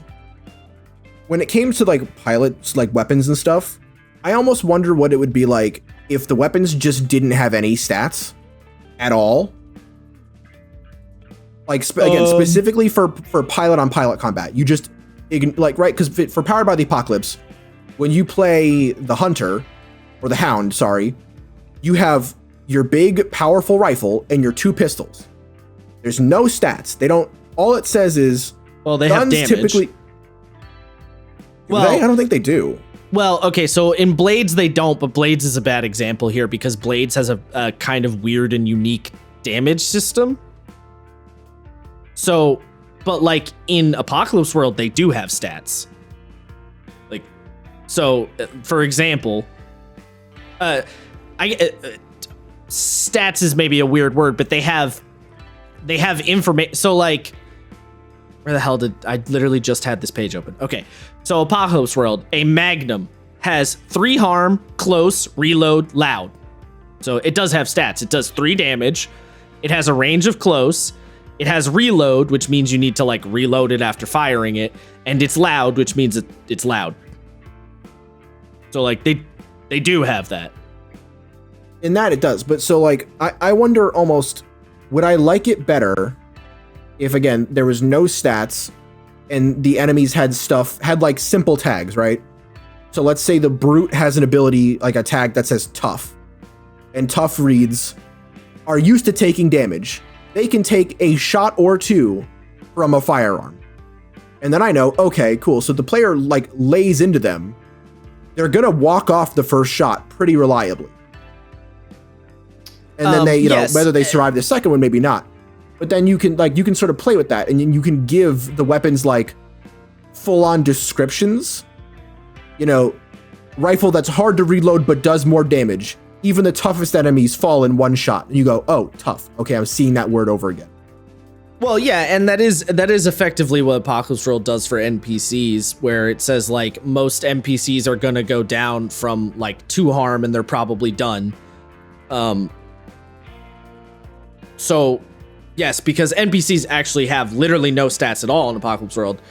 Speaker 1: when it came to like pilots, like weapons and stuff, I almost wonder what it would be like if the weapons just didn't have any stats at all. Like again, specifically for pilot on pilot combat, you just right, because for Powered by the Apocalypse, when you play the Hunter or the Hound, sorry, you have your big powerful rifle and your 2 pistols. There's no stats. They don't. All it says is,
Speaker 2: well, they have damage.
Speaker 1: Typically. Well, I don't think they do.
Speaker 2: Well, okay, so in Blades they don't, but Blades is a bad example here because Blades has a kind of weird and unique damage system. So, but like in Apocalypse World, they do have stats. Like, so for example, stats is maybe a weird word, but they have information. So like, where the hell did I literally just had this page open? Okay, so Apocalypse World, a Magnum has 3 harm, close, reload, loud. So it does have stats. It does 3 damage. It has a range of close. It has reload, which means you need to like reload it after firing it, and it's loud, which means it's loud. So like they do have that.
Speaker 1: In that it does, but so like I wonder almost, would I like it better if again there was no stats and the enemies had like simple tags, right? So let's say the Brute has an ability, like a tag that says tough, and tough reads are used to taking damage. They can take a shot or 2 from a firearm. And then I know, okay, cool. So the player like lays into them. They're going to walk off the first shot pretty reliably. And then they,
Speaker 2: yes.
Speaker 1: Whether they survive the second one, maybe not. But then you can sort of play with that, and you can give the weapons like full-on descriptions. Rifle that's hard to reload but does more damage. Even the toughest enemies fall in 1 shot. And you go, oh, tough. Okay, I'm seeing that word over again.
Speaker 2: Well, yeah, and that is effectively what Apocalypse World does for NPCs, where it says like most NPCs are gonna go down from like 2 harm and they're probably done. So, yes, because NPCs actually have literally no stats at all in Apocalypse World,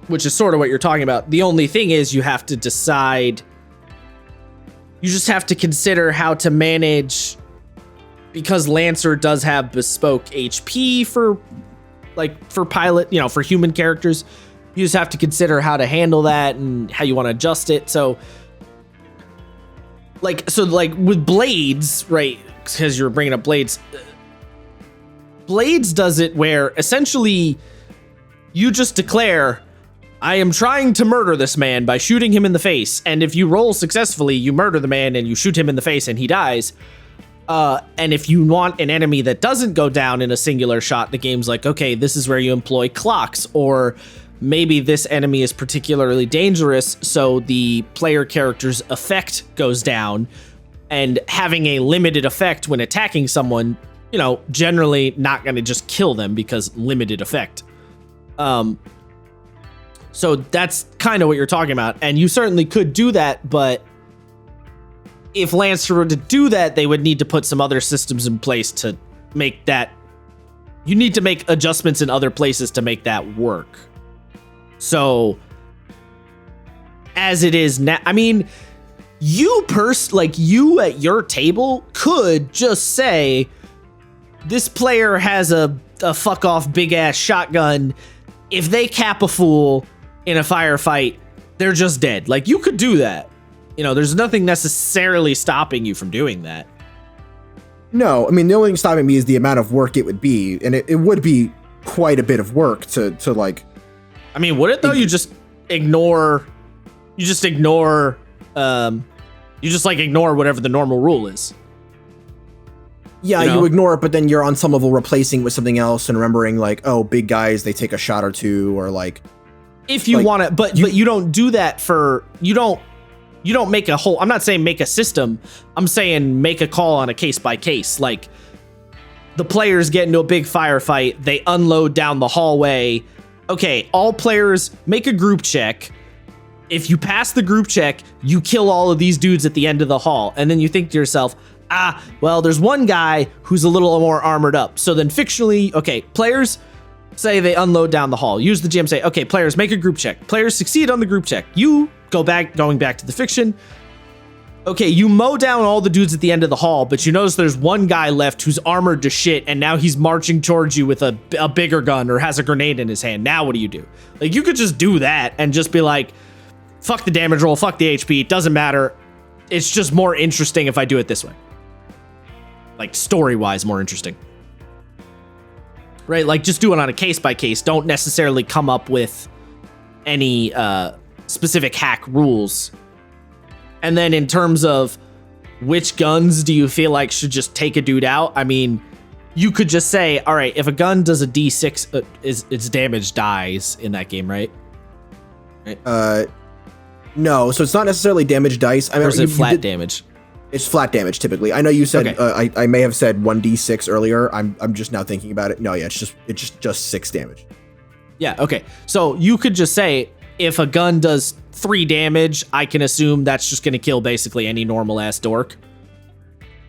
Speaker 2: which is sort of what you're talking about. The only thing is you have to decide, you just have to consider how to manage, because Lancer does have bespoke HP for pilot, for human characters. You just have to consider how to handle that and how you want to adjust it. So with Blades, right? Because you're bringing up Blades. Blades does it where essentially you just declare, I am trying to murder this man by shooting him in the face. And if you roll successfully, you murder the man and you shoot him in the face and he dies. And if you want an enemy that doesn't go down in a singular shot, the game's like, okay, this is where you employ clocks, or maybe this enemy is particularly dangerous, so the player character's effect goes down, and having a limited effect when attacking someone, generally not going to just kill them because limited effect. So that's kind of what you're talking about, and you certainly could do that, but if Lancer were to do that, they would need to put some other systems in place to make that. You need to make adjustments in other places to make that work. So, as it is now, I mean, you at your table could just say, this player has a fuck off big ass shotgun. If they cap a fool in a firefight, they're just dead. Like, you could do that. There's nothing necessarily stopping you from doing that.
Speaker 1: No, I mean, the only thing stopping me is the amount of work it would be, and it would be quite a bit of work to like.
Speaker 2: I mean, would it though? You just ignore ignore whatever the normal rule is.
Speaker 1: Yeah, you ignore it, but then you're on some level replacing with something else and remembering like, oh, big guys, they take a shot or two, or like.
Speaker 2: If you want to, but you don't do that you don't make a whole. I'm not saying make a system. I'm saying make a call on a case by case. Like, the players get into a big firefight, they unload down the hallway. Okay, all players make a group check. If you pass the group check, you kill all of these dudes at the end of the hall. And then you think to yourself, well, there's one guy who's a little more armored up. So then fictionally, okay, players say they unload down the hall. Use the GM, say, okay, players make a group check. Players succeed on the group check. You going back to the fiction. Okay, you mow down all the dudes at the end of the hall, but you notice there's one guy left who's armored to shit, and now he's marching towards you with a bigger gun or has a grenade in his hand. Now what do you do? Like, you could just do that and just be like, fuck the damage roll, fuck the HP, it doesn't matter. It's just more interesting if I do it this way. Like, story-wise, more interesting. Right? Like, just do it on a case-by-case. Don't necessarily come up with any specific hack rules. And then in terms of which guns do you feel like should just take a dude out? I mean, you could just say, all right, if a gun does a D6, its damage dies in that game, right?
Speaker 1: No, so it's not necessarily damage dice.
Speaker 2: Or is it flat damage?
Speaker 1: It's flat damage typically. I know you said
Speaker 2: okay.
Speaker 1: I may have said 1d6 earlier. I'm just now thinking about it. No, yeah, it's just 6 damage.
Speaker 2: Yeah, okay. So you could just say, if a gun does 3 damage, I can assume that's just going to kill basically any normal ass dork.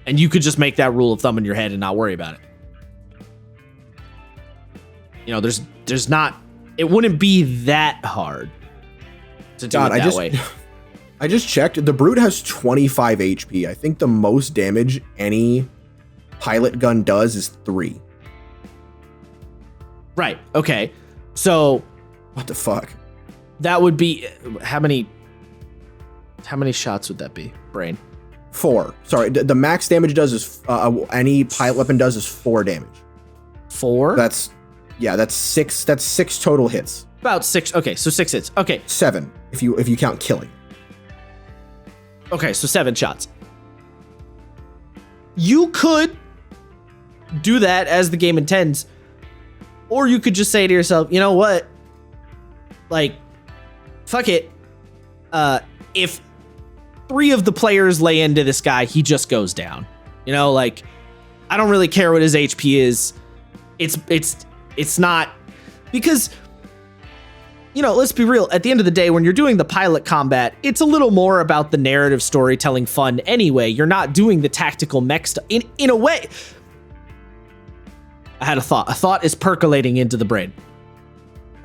Speaker 2: And you could just make that rule of thumb in your head and not worry about it. There's not, it wouldn't be that hard to do it that way.
Speaker 1: I just checked. The Brute has 25 HP. I think the most damage any pilot gun does is 3.
Speaker 2: Right. Okay. So
Speaker 1: what the fuck?
Speaker 2: That would be how many shots would that be, Brain?
Speaker 1: 4. Sorry, the max damage does is any pilot weapon does is 4 damage.
Speaker 2: 4?
Speaker 1: That's 6. That's 6 total hits.
Speaker 2: About 6. Okay, so 6 hits. Okay,
Speaker 1: 7 if you count killing.
Speaker 2: Okay, so 7 shots. You could do that as the game intends, or you could just say to yourself, you know what? Like, fuck it. If 3 of the players lay into this guy, he just goes down. Like, I don't really care what his HP is. It's not, because, let's be real. At the end of the day, when you're doing the pilot combat, it's a little more about the narrative storytelling fun anyway. You're not doing the tactical mech stuff. In a way, I had a thought. A thought is percolating into the brain.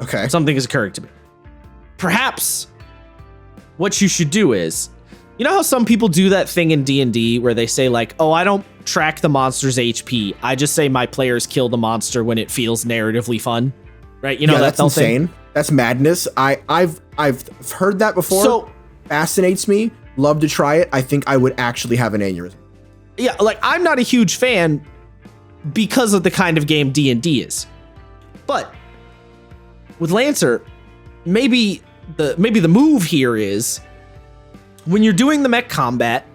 Speaker 1: Okay.
Speaker 2: Something is occurring to me. Perhaps what you should do is, you know how some people do that thing in D&D where they say like, oh, I don't track the monster's HP. I just say my players kill the monster when it feels narratively fun. Right? You know,
Speaker 1: that's insane.
Speaker 2: Thing?
Speaker 1: That's madness. I've heard that before. So fascinates me. Love to try it. I think I would actually have an aneurysm.
Speaker 2: Yeah, like I'm not a huge fan because of the kind of game D&D is. But with Lancer, maybe the move here is when you're doing the mech combat,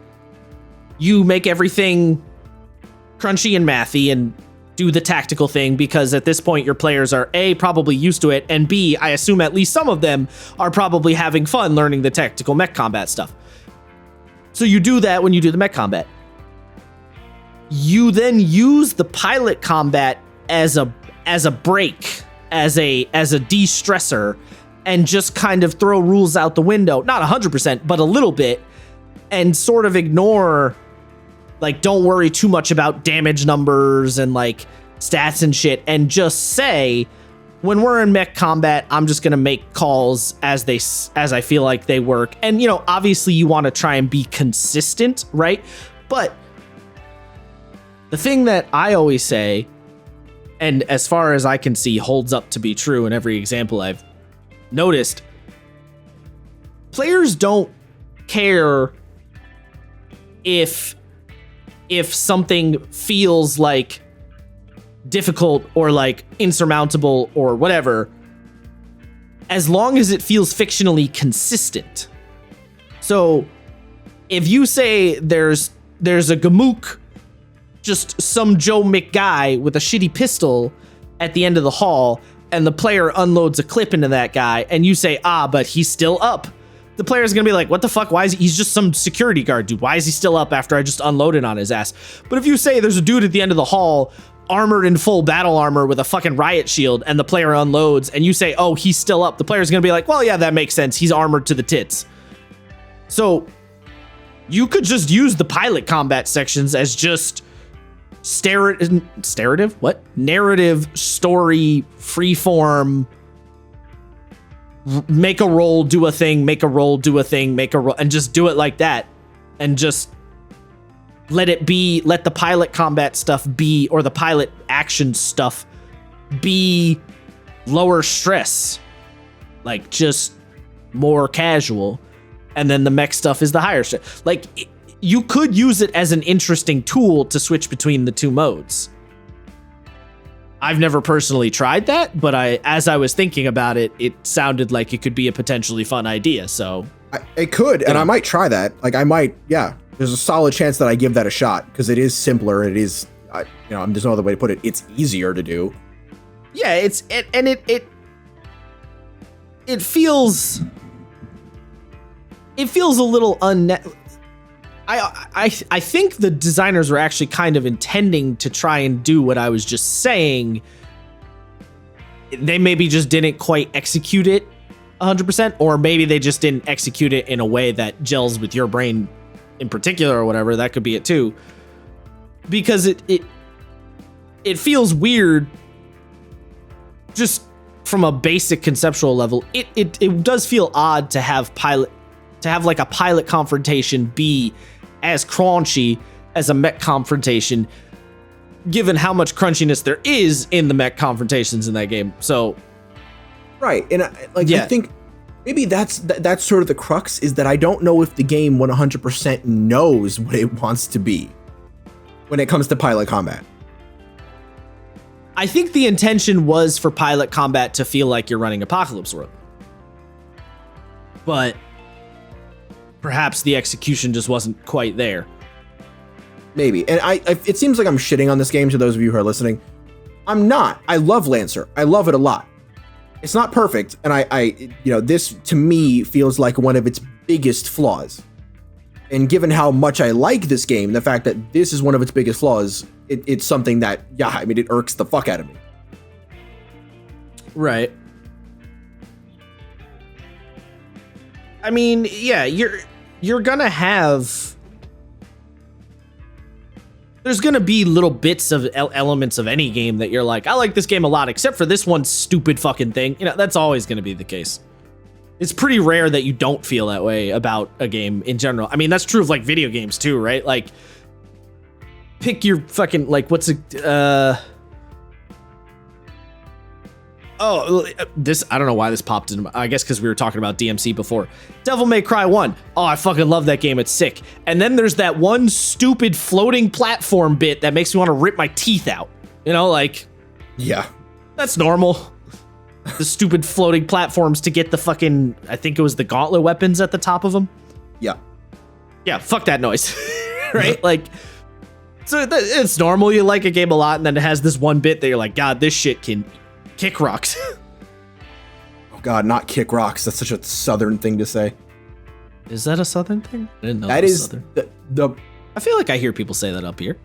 Speaker 2: you make everything crunchy and mathy and do the tactical thing because at this point your players are A, probably used to it, and B, I assume at least some of them are probably having fun learning the tactical mech combat stuff. So you do that when you do the mech combat. You then use the pilot combat as a break, as a de-stressor, and just kind of throw rules out the window. Not 100%, but a little bit, and sort of ignore, like, don't worry too much about damage numbers and like stats and shit, and just say, when we're in mech combat, I'm just gonna make calls as I feel like they work. And you know, obviously you want to try and be consistent, right? But the thing that I always say, and as far as I can see holds up to be true in every example I've noticed, players don't care if something feels like difficult or like insurmountable or whatever, as long as it feels fictionally consistent. So if you say there's a Gamook, just some Joe McGuy with a shitty pistol at the end of the hall, and the player unloads a clip into that guy, and you say, but he's still up. The player's gonna be like, what the fuck? Why is he's just some security guard dude? Why is he still up after I just unloaded on his ass? But if you say there's a dude at the end of the hall, armored in full battle armor with a fucking riot shield, and the player unloads, and you say, oh, he's still up, the player's gonna be like, well, yeah, that makes sense. He's armored to the tits. So you could just use the pilot combat sections as just narrative story, freeform, make a roll, do a thing, make a roll, do a thing, make a roll, and just do it like that, and just let the pilot combat stuff be, or the pilot action stuff be, lower stress, like just more casual, and then the mech stuff is the higher stress. Like, you could use it as an interesting tool to switch between the two modes. I've never personally tried that, but as I was thinking about it, it sounded like it could be a potentially fun idea. So
Speaker 1: it could, and I might try that. Like, I might, yeah. There's a solid chance that I give that a shot because it is simpler. It is, there's no other way to put it. It's easier to do.
Speaker 2: Yeah, it feels a little I think the designers were actually kind of intending to try and do what I was just saying. They maybe just didn't quite execute it 100%, or maybe they just didn't execute it in a way that gels with your brain in particular or whatever. That could be it too. Because it feels weird just from a basic conceptual level. It does feel odd to have like a pilot confrontation be as crunchy as a mech confrontation, given how much crunchiness there is in the mech confrontations in that game. So,
Speaker 1: right, and I think maybe that's sort of the crux, is that I don't know if the game 100% knows what it wants to be when it comes to pilot combat.
Speaker 2: I think the intention was for pilot combat to feel like you're running Apocalypse World, but perhaps the execution just wasn't quite there.
Speaker 1: Maybe. And it seems like I'm shitting on this game to those of you who are listening. I'm not. I love Lancer. I love it a lot. It's not perfect, and this to me feels like one of its biggest flaws. And given how much I like this game, the fact that this is one of its biggest flaws, it's something that, it irks the fuck out of me.
Speaker 2: Right. I mean, yeah, you're gonna have there's gonna be little bits of elements of any game that you're like, I like this game a lot, except for this one stupid fucking thing. You know, that's always gonna be the case. It's pretty rare that you don't feel that way about a game in general. I mean, that's true of like video games too, right? Like, pick your fucking, like, what's it? This, I don't know why this popped in. I guess because we were talking about DMC before. Devil May Cry 1. Oh, I fucking love that game. It's sick. And then there's that one stupid floating platform bit that makes me want to rip my teeth out. You know, like,
Speaker 1: yeah,
Speaker 2: that's normal. The stupid floating platforms to get the fucking, I think it was the gauntlet weapons at the top of them.
Speaker 1: Yeah.
Speaker 2: Yeah, fuck that noise. Right? Like, so it's normal. You like a game a lot, and then it has this one bit that you're like, God, this shit can kick rocks.
Speaker 1: Oh God, not kick rocks. That's such a southern thing to say.
Speaker 2: Is that a southern thing? I didn't know
Speaker 1: that is southern. The
Speaker 2: I feel like I hear people say that up here.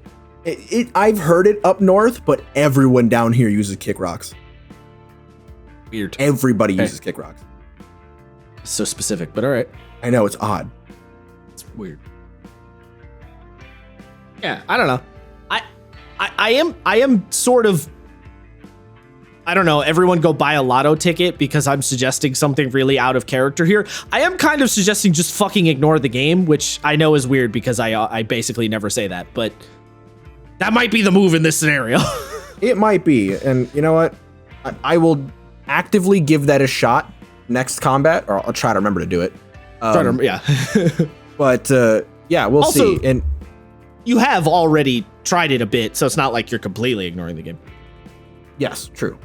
Speaker 1: I've heard it up north, but everyone down here uses kick rocks.
Speaker 2: Weird.
Speaker 1: Everybody uses kick rocks.
Speaker 2: So specific, but all right.
Speaker 1: I know, it's odd.
Speaker 2: It's weird. Yeah, I don't know. I am sort of, I don't know, everyone go buy a lotto ticket because I'm suggesting something really out of character here. I am kind of suggesting just fucking ignore the game, which I know is weird because I basically never say that, but that might be the move in this scenario.
Speaker 1: It might be, and you know what? I will actively give that a shot next combat, or I'll try to remember to do it.
Speaker 2: Yeah.
Speaker 1: But yeah, we'll
Speaker 2: also,
Speaker 1: see. And
Speaker 2: you have already tried it a bit, so it's not like you're completely ignoring the game.
Speaker 1: Yes, true.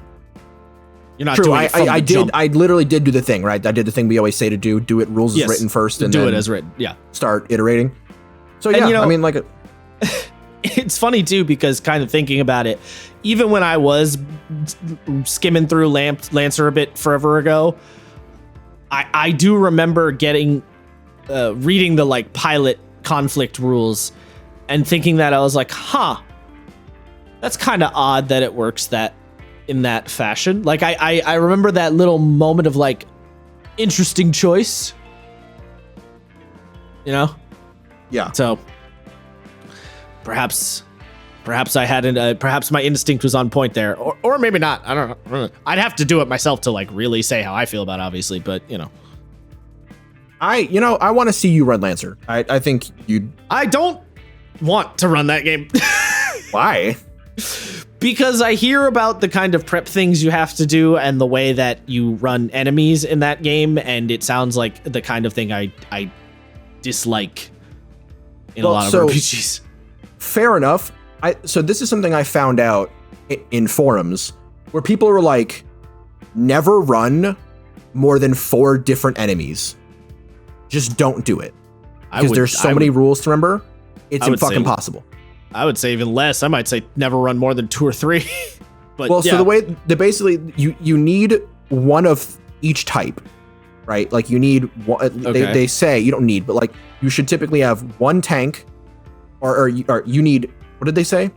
Speaker 2: You're not
Speaker 1: true.
Speaker 2: doing it from the jump.
Speaker 1: I literally did do the thing, right? I did the thing we always say to do. Do it rules as written first, and
Speaker 2: do
Speaker 1: then
Speaker 2: it as written. Yeah.
Speaker 1: Start iterating. So yeah,
Speaker 2: and, you know,
Speaker 1: I mean, like,
Speaker 2: it's funny too because kind of thinking about it, even when I was skimming through Lancer a bit forever ago, I do remember getting reading the like pilot conflict rules and thinking that I was like, huh, that's kind of odd that it works that in that fashion. Like I remember that little moment of like interesting choice, you know?
Speaker 1: Yeah.
Speaker 2: So perhaps I hadn't, perhaps my instinct was on point there, or maybe not. I don't know. I'd have to do it myself to like really say how I feel about it, obviously, but you know.
Speaker 1: I want to see you run Lancer. I think you'd.
Speaker 2: I don't want to run that game.
Speaker 1: Why?
Speaker 2: Because I hear about the kind of prep things you have to do and the way that you run enemies in that game, and it sounds like the kind of thing I dislike in a lot of RPGs.
Speaker 1: Fair enough. So this is something I found out in forums where people are like, never run more than 4 different enemies. Just don't do it. Because there's so many rules to remember. It's fucking impossible.
Speaker 2: I would say even less. I might say never run more than 2 or 3. But
Speaker 1: well,
Speaker 2: yeah.
Speaker 1: So the way that basically you need one of each type, right? Like you need one. Okay. They say you don't need, but like you should typically have one tank, or you need. What did they say?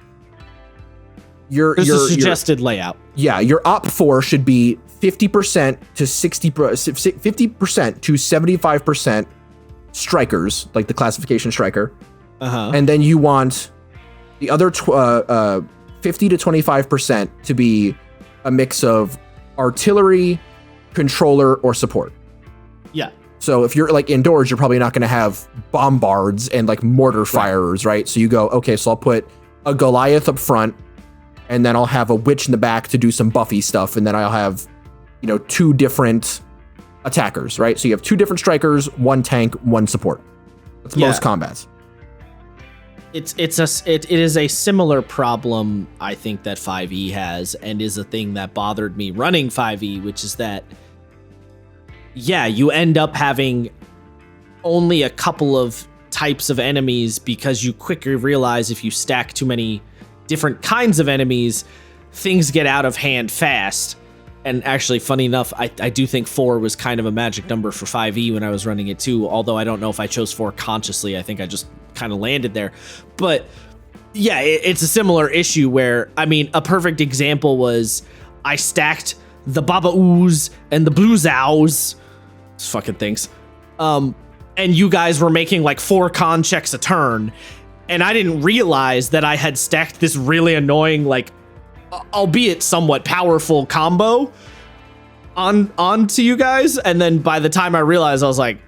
Speaker 2: There's a suggested layout.
Speaker 1: Yeah, your op 4 should be 50% to 50% to 75% strikers, like the classification striker. And then you want the other 50 to 25% to be a mix of artillery, controller, or support.
Speaker 2: Yeah.
Speaker 1: So if you're like indoors, you're probably not going to have bombards and like mortar firers, right? So you go, okay, so I'll put a Goliath up front, and then I'll have a witch in the back to do some buffy stuff, and then I'll have, 2 different attackers, right? So you have 2 different strikers, 1 tank, 1 support. That's most combats.
Speaker 2: It is a similar problem, I think, that 5e has, and is a thing that bothered me running 5e, which is that, you end up having only a couple of types of enemies because you quickly realize if you stack too many different kinds of enemies, things get out of hand fast. And actually, funny enough, I do think 4 was kind of a magic number for 5e when I was running it too, although I don't know if I chose 4 consciously. I think I just kind of landed there. But yeah, it's a similar issue where, I mean, a perfect example was I stacked the Baba Ooze and the Blue Zows, fucking things, and you guys were making like 4 con checks a turn, and I didn't realize that I had stacked this really annoying, like, albeit somewhat powerful combo onto you guys. And then by the time I realized, I was like,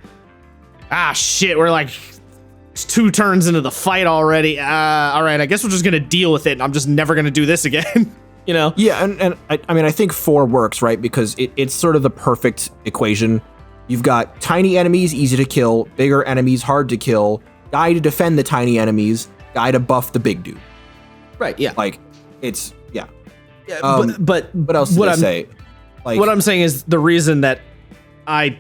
Speaker 2: ah, shit, we're like 2 turns into the fight already. All right, I guess we're just gonna deal with it, and I'm just never gonna do this again. You know?
Speaker 1: Yeah, and I mean, I think 4 works, right? Because it's sort of the perfect equation. You've got tiny enemies, easy to kill, bigger enemies, hard to kill, guy to defend the tiny enemies, guy to buff the big dude.
Speaker 2: Right, yeah.
Speaker 1: Like, it's, yeah.
Speaker 2: But
Speaker 1: what else did I say? Like,
Speaker 2: what I'm saying is the reason that I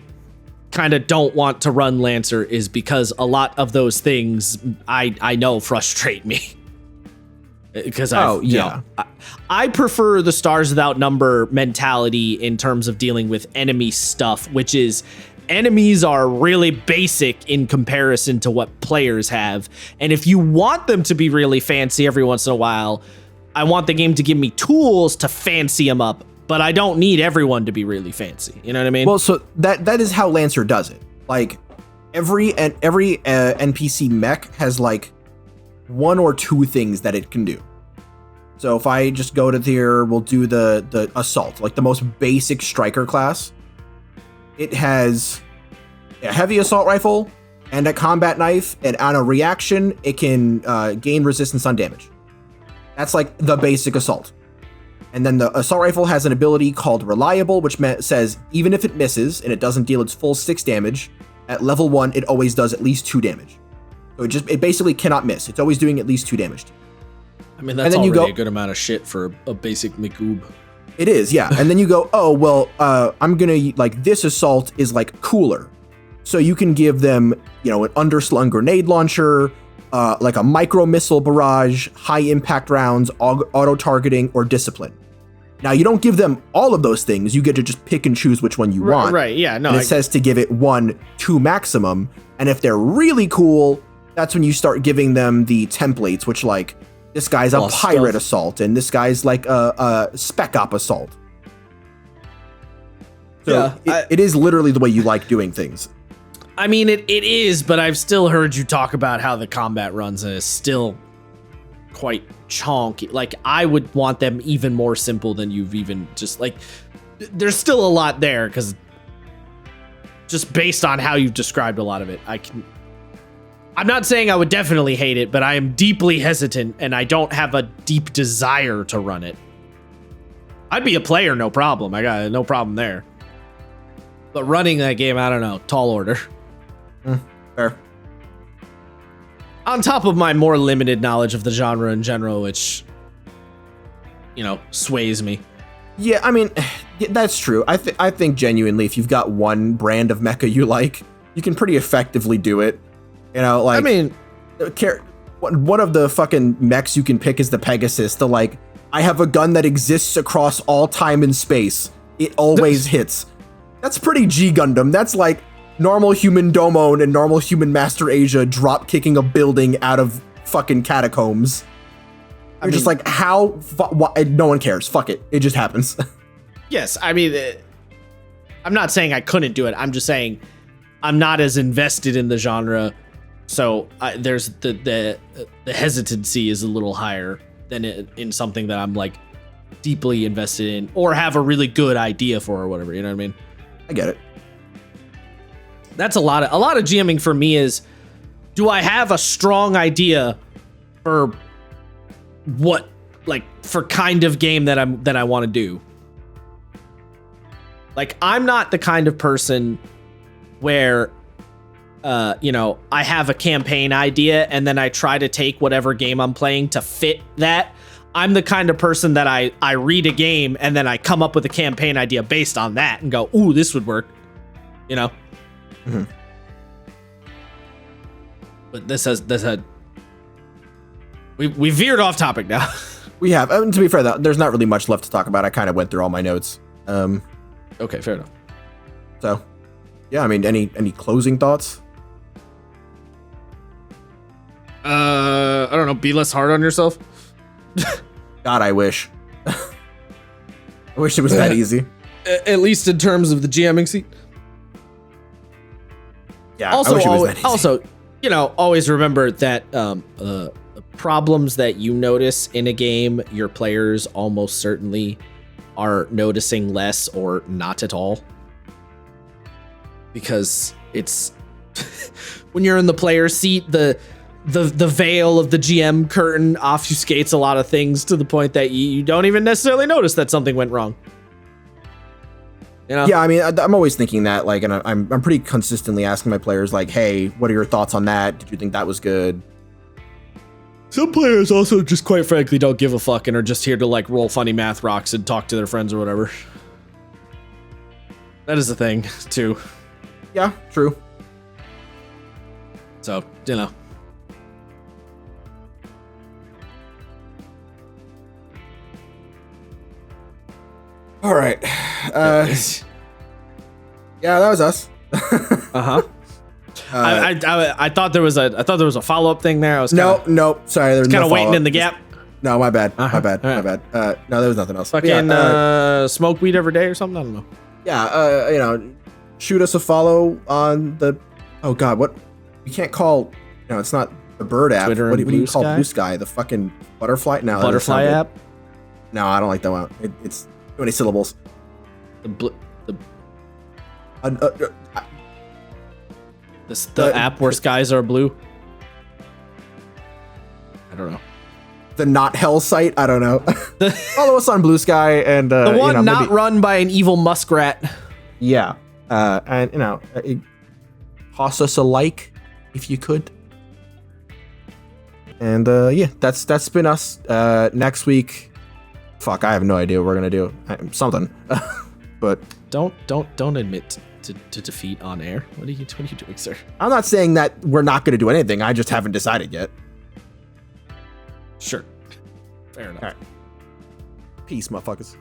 Speaker 2: kind of don't want to run Lancer is because a lot of those things I know frustrate me. Because I prefer the stars without number mentality in terms of dealing with enemy stuff, which is enemies are really basic in comparison to what players have. And if you want them to be really fancy every once in a while, I want the game to give me tools to fancy them up, but I don't need everyone to be really fancy. You know what I mean?
Speaker 1: Well, so that is how Lancer does it. Like every NPC mech has like 1 or 2 things that it can do. So if I just go to here, we'll do the assault, like the most basic striker class. It has a heavy assault rifle and a combat knife, and on a reaction, it can gain resistance on damage. That's like the basic assault. And then the assault rifle has an ability called reliable, which says even if it misses and it doesn't deal its full 6 damage, at level 1, it always does at least 2 damage. So it basically cannot miss. It's always doing at least 2 damage.
Speaker 2: I mean, that's already a good amount of shit for a basic McGoob.
Speaker 1: It is, yeah. And then you go, oh, well, I'm gonna, like, this assault is, like, cooler. So you can give them, you know, an underslung grenade launcher, like a micro missile barrage, high impact rounds, auto targeting, or discipline. Now, you don't give them all of those things. You get to just pick and choose which one you want.
Speaker 2: Right, yeah, no.
Speaker 1: And it says to give it 1, 2 maximum. And if they're really cool, that's when you start giving them the templates, which, like, this guy's a pirate assault, and this guy's like a spec op assault. So yeah, it is literally the way you like doing things.
Speaker 2: I mean, it is, but I've still heard you talk about how the combat runs and is still quite chonky. Like, I would want them even more simple than you've even just, like, there's still a lot there, because just based on how you've described a lot of it, I'm not saying I would definitely hate it, but I am deeply hesitant, and I don't have a deep desire to run it. I'd be a player, no problem. I got no problem there. But running that game, I don't know. Tall order.
Speaker 1: Fair.
Speaker 2: On top of my more limited knowledge of the genre in general, which, you know, sways me.
Speaker 1: Yeah, I mean, that's true. I think genuinely, if you've got one brand of mecha you like, you can pretty effectively do it. You know, like, I mean, one of the fucking mechs you can pick is the Pegasus. The, like, I have a gun that exists across all time and space. It always hits. That's pretty G Gundam. That's like normal human Domon and normal human Master Asia drop kicking a building out of fucking catacombs. You're just like, how? No one cares. Fuck it. It just happens.
Speaker 2: Yes, I mean, I'm not saying I couldn't do it. I'm just saying I'm not as invested in the genre. So there's the hesitancy is a little higher than in something that I'm like deeply invested in or have a really good idea for or whatever. You know what I mean?
Speaker 1: I get it.
Speaker 2: That's a lot of GMing for me is, do I have a strong idea for what, like, for kind of game that I want to do? Like, I'm not the kind of person where you know, I have a campaign idea and then I try to take whatever game I'm playing to fit that. I'm the kind of person that I read a game and then I come up with a campaign idea based on that and go, ooh, this would work, you know? Mm-hmm. But this had we veered off topic now.
Speaker 1: We have. To be fair, though, there's not really much left to talk about. I kind of went through all my notes.
Speaker 2: Okay, fair enough.
Speaker 1: So, yeah, I mean, any closing thoughts?
Speaker 2: I don't know. Be less hard on yourself.
Speaker 1: God, I wish. I wish it was that easy.
Speaker 2: At least in terms of the GMing seat.
Speaker 1: Yeah. Also, I wish it was that easy.
Speaker 2: Also, always remember that problems that you notice in a game, your players almost certainly are noticing less or not at all. Because it's when you're in the player's seat, the veil of the GM curtain obfuscates a lot of things to the point that you don't even necessarily notice that something went wrong.
Speaker 1: Yeah, I mean, I'm always thinking that, like, and I'm pretty consistently asking my players, like, hey, what are your thoughts on that? Did you think that was good?
Speaker 2: Some players also just quite frankly don't give a fuck and are just here to like roll funny math rocks and talk to their friends or whatever. That is a thing too.
Speaker 1: Yeah, true.
Speaker 2: So,
Speaker 1: All right. Yeah, that was us.
Speaker 2: Uh-huh. I thought there was a follow-up thing there. I was
Speaker 1: nope. Sorry, there was
Speaker 2: kind
Speaker 1: no
Speaker 2: of waiting
Speaker 1: follow-up.
Speaker 2: in the gap.
Speaker 1: No, my bad.
Speaker 2: Uh-huh.
Speaker 1: My bad.
Speaker 2: All
Speaker 1: My bad. No, there was nothing else.
Speaker 2: Fucking smoke weed every day or something. I don't know.
Speaker 1: Yeah. Shoot us a follow on the. Oh God, what? You can't call. No, it's not the bird app.
Speaker 2: Twitter
Speaker 1: What
Speaker 2: and
Speaker 1: do you
Speaker 2: Blue
Speaker 1: call
Speaker 2: Sky?
Speaker 1: Blue Sky? The fucking butterfly? No, that doesn't
Speaker 2: Butterfly
Speaker 1: sound
Speaker 2: app.
Speaker 1: good. No, I don't like that one. It's too many syllables.
Speaker 2: The
Speaker 1: The-
Speaker 2: app where skies are blue. I don't know.
Speaker 1: The not hell site. I don't know. Follow us on Blue Sky and
Speaker 2: The one not
Speaker 1: maybe,
Speaker 2: run by an evil muskrat.
Speaker 1: yeah, and toss us a like if you could. And yeah, that's been us. Next week, fuck, I have no idea what we're gonna do. Something, but
Speaker 2: Don't admit to defeat on air. What are you doing, sir?
Speaker 1: I'm not saying that we're not gonna do anything. I just haven't decided yet.
Speaker 2: Sure. Fair enough.
Speaker 1: All right. Peace, motherfuckers.